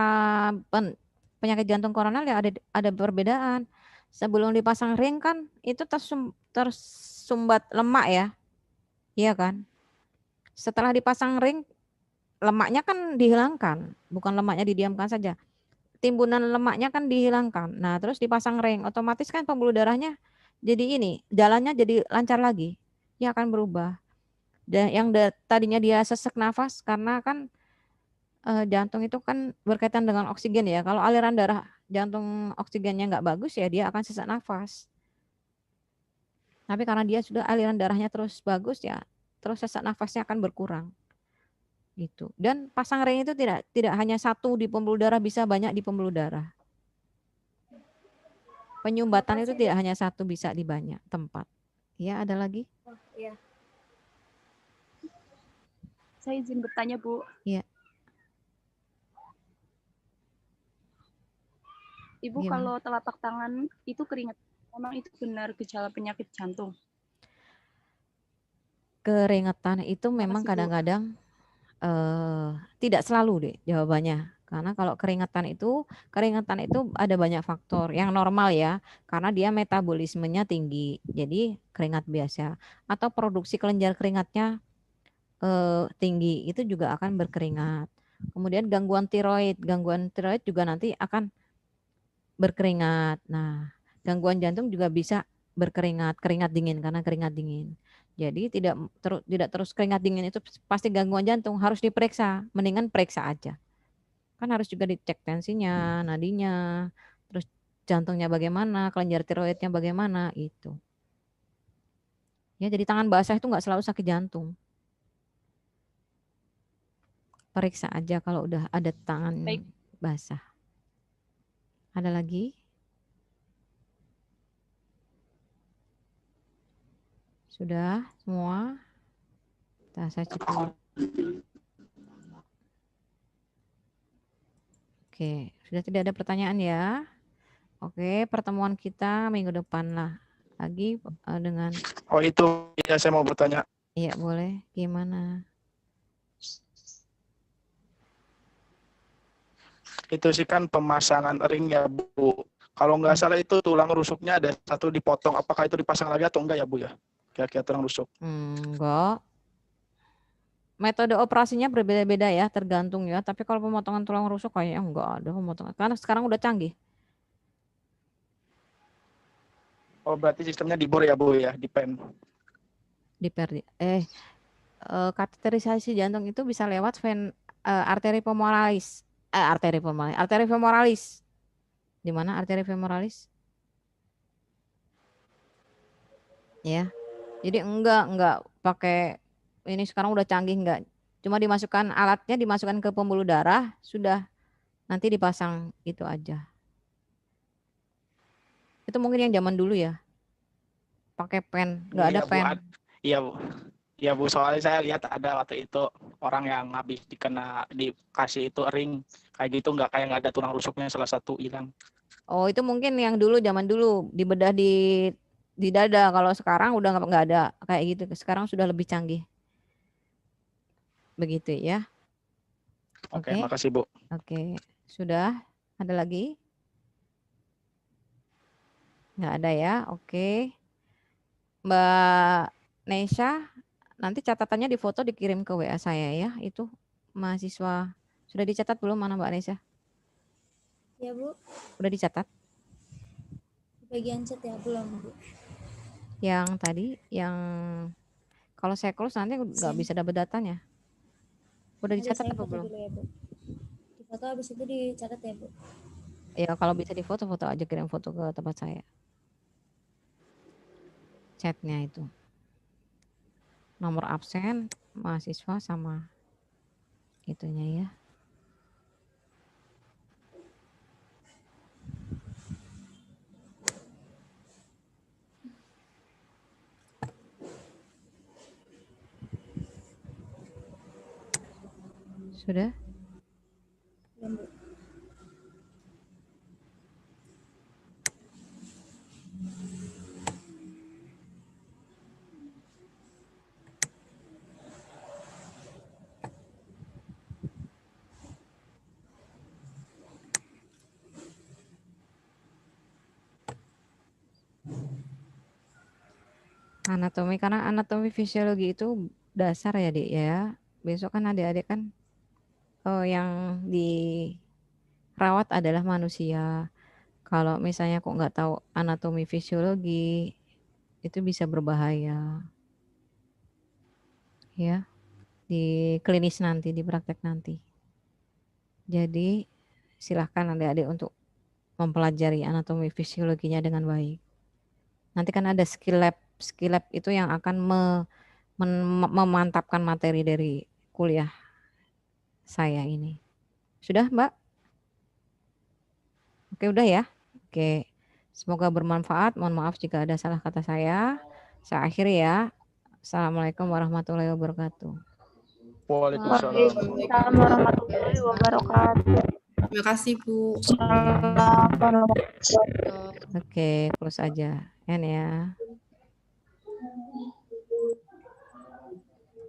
penyakit jantung koroner ya ada perbedaan. Sebelum dipasang ring kan itu tersumbat lemak ya, iya kan? Setelah dipasang ring lemaknya kan dihilangkan, bukan lemaknya didiamkan saja. Timbunan lemaknya kan dihilangkan. Nah, terus dipasang ring, otomatis kan pembuluh darahnya jadi ini, jalannya jadi lancar lagi. Ya akan berubah. Dan yang tadinya dia sesak nafas karena kan jantung itu kan berkaitan dengan oksigen ya. Kalau aliran darah jantung oksigennya nggak bagus ya dia akan sesak nafas. Tapi karena dia sudah aliran darahnya terus bagus ya, terus sesak nafasnya akan berkurang gitu. Dan pasang ring itu tidak hanya satu di pembuluh darah, bisa banyak di pembuluh darah. Penyumbatan itu Makasih, tidak Dok. hanya satu, bisa di banyak tempat. Ya, ada lagi? Oh, iya. Saya izin bertanya, Bu. Iya. Ibu Gimana? kalau telapak tangan itu keringat, memang itu benar gejala penyakit jantung? Keringetan itu memang Makasih, Bu. kadang-kadang tidak selalu deh jawabannya. Karena kalau keringetan itu ada banyak faktor. Yang normal ya, karena dia metabolismenya tinggi. Jadi keringat biasa. Atau produksi kelenjar keringatnya tinggi, itu juga akan berkeringat. Kemudian gangguan tiroid juga nanti akan berkeringat. Nah, gangguan jantung juga bisa berkeringat, keringat dingin karena keringat dingin. Jadi tidak terus keringat dingin itu pasti gangguan jantung, harus diperiksa. Mendingan periksa aja. Kan harus juga dicek tensinya, nadinya, terus jantungnya bagaimana, kelenjar tiroidnya bagaimana itu. Ya, jadi tangan basah itu nggak selalu sakit jantung. Periksa aja kalau udah ada tangan Baik. basah. Ada lagi? Sudah semua? Nah, saya cek dulu. Oke, sudah tidak ada pertanyaan ya. Oke, pertemuan kita minggu depan lah lagi dengan. Oh itu ya, saya mau bertanya. Iya boleh. Gimana? Itu sih kan pemasangan ring ya Bu. Kalau nggak salah itu tulang rusuknya ada satu dipotong. Apakah itu dipasang lagi atau enggak ya Bu ya? Kira-kira tulang rusuk. Enggak. Metode operasinya berbeda-beda ya, tergantung ya. Tapi kalau pemotongan tulang rusuk kayaknya enggak ada pemotongan. Karena sekarang udah canggih. Oh berarti sistemnya di bor ya Bu ya, di pen. Kateterisasi jantung itu bisa lewat arteri femoralis. Arteri femoralis. Di mana arteri femoralis? Ya. Jadi enggak pakai ini, sekarang udah canggih, enggak. Cuma dimasukkan ke pembuluh darah, sudah nanti dipasang itu aja. Itu mungkin yang zaman dulu ya. Pakai pen, enggak ada Iya Bu. pen. Iya Bu. Iya Bu, soalnya saya lihat ada waktu itu orang yang habis dikasih itu ring kayak gitu, kayak nggak ada tulang rusuknya salah satu hilang. Oh, itu mungkin yang dulu, zaman dulu dibedah di dada. Kalau sekarang udah nggak ada kayak gitu. Sekarang sudah lebih canggih. Begitu ya. Oke, Oke. makasih Bu. Oke. Sudah? Ada lagi? Nggak ada ya. Oke. Mbak Nesha, nanti catatannya di foto dikirim ke WA saya ya. Itu mahasiswa. Sudah dicatat belum, mana Mbak Nesha? Ya Bu, Udah dicatat? bagian chat ya belum Bu. Yang tadi, yang kalau saya close nanti nggak bisa dapat datanya. Udah Nanti dicatat saya apa foto belum? dulu ya Bu. Di foto habis itu dicatat ya Bu. Ya kalau bisa di foto aja, kirim foto ke tempat saya. Chatnya itu. Nomor absen, mahasiswa sama itunya ya. Sudah? Anatomi, karena anatomi fisiologi itu dasar ya, Dik ya. Besok kan adik-adik kan yang dirawat adalah manusia. Kalau misalnya kok nggak tahu anatomi fisiologi, itu bisa berbahaya. Ya, di klinis nanti, di praktek nanti. Jadi silahkan adik-adik untuk mempelajari anatomi fisiologinya dengan baik. Nanti kan ada skill lab itu yang akan memantapkan materi dari kuliah saya ini. Sudah, Mbak? Oke, udah ya. Oke. Semoga bermanfaat. Mohon maaf jika ada salah kata saya. Saya akhiri ya. Assalamualaikum warahmatullahi wabarakatuh. Waalaikumsalam. Waalaikumsalam warahmatullahi wabarakatuh. Terima kasih, Bu. Oke, close aja. N ya.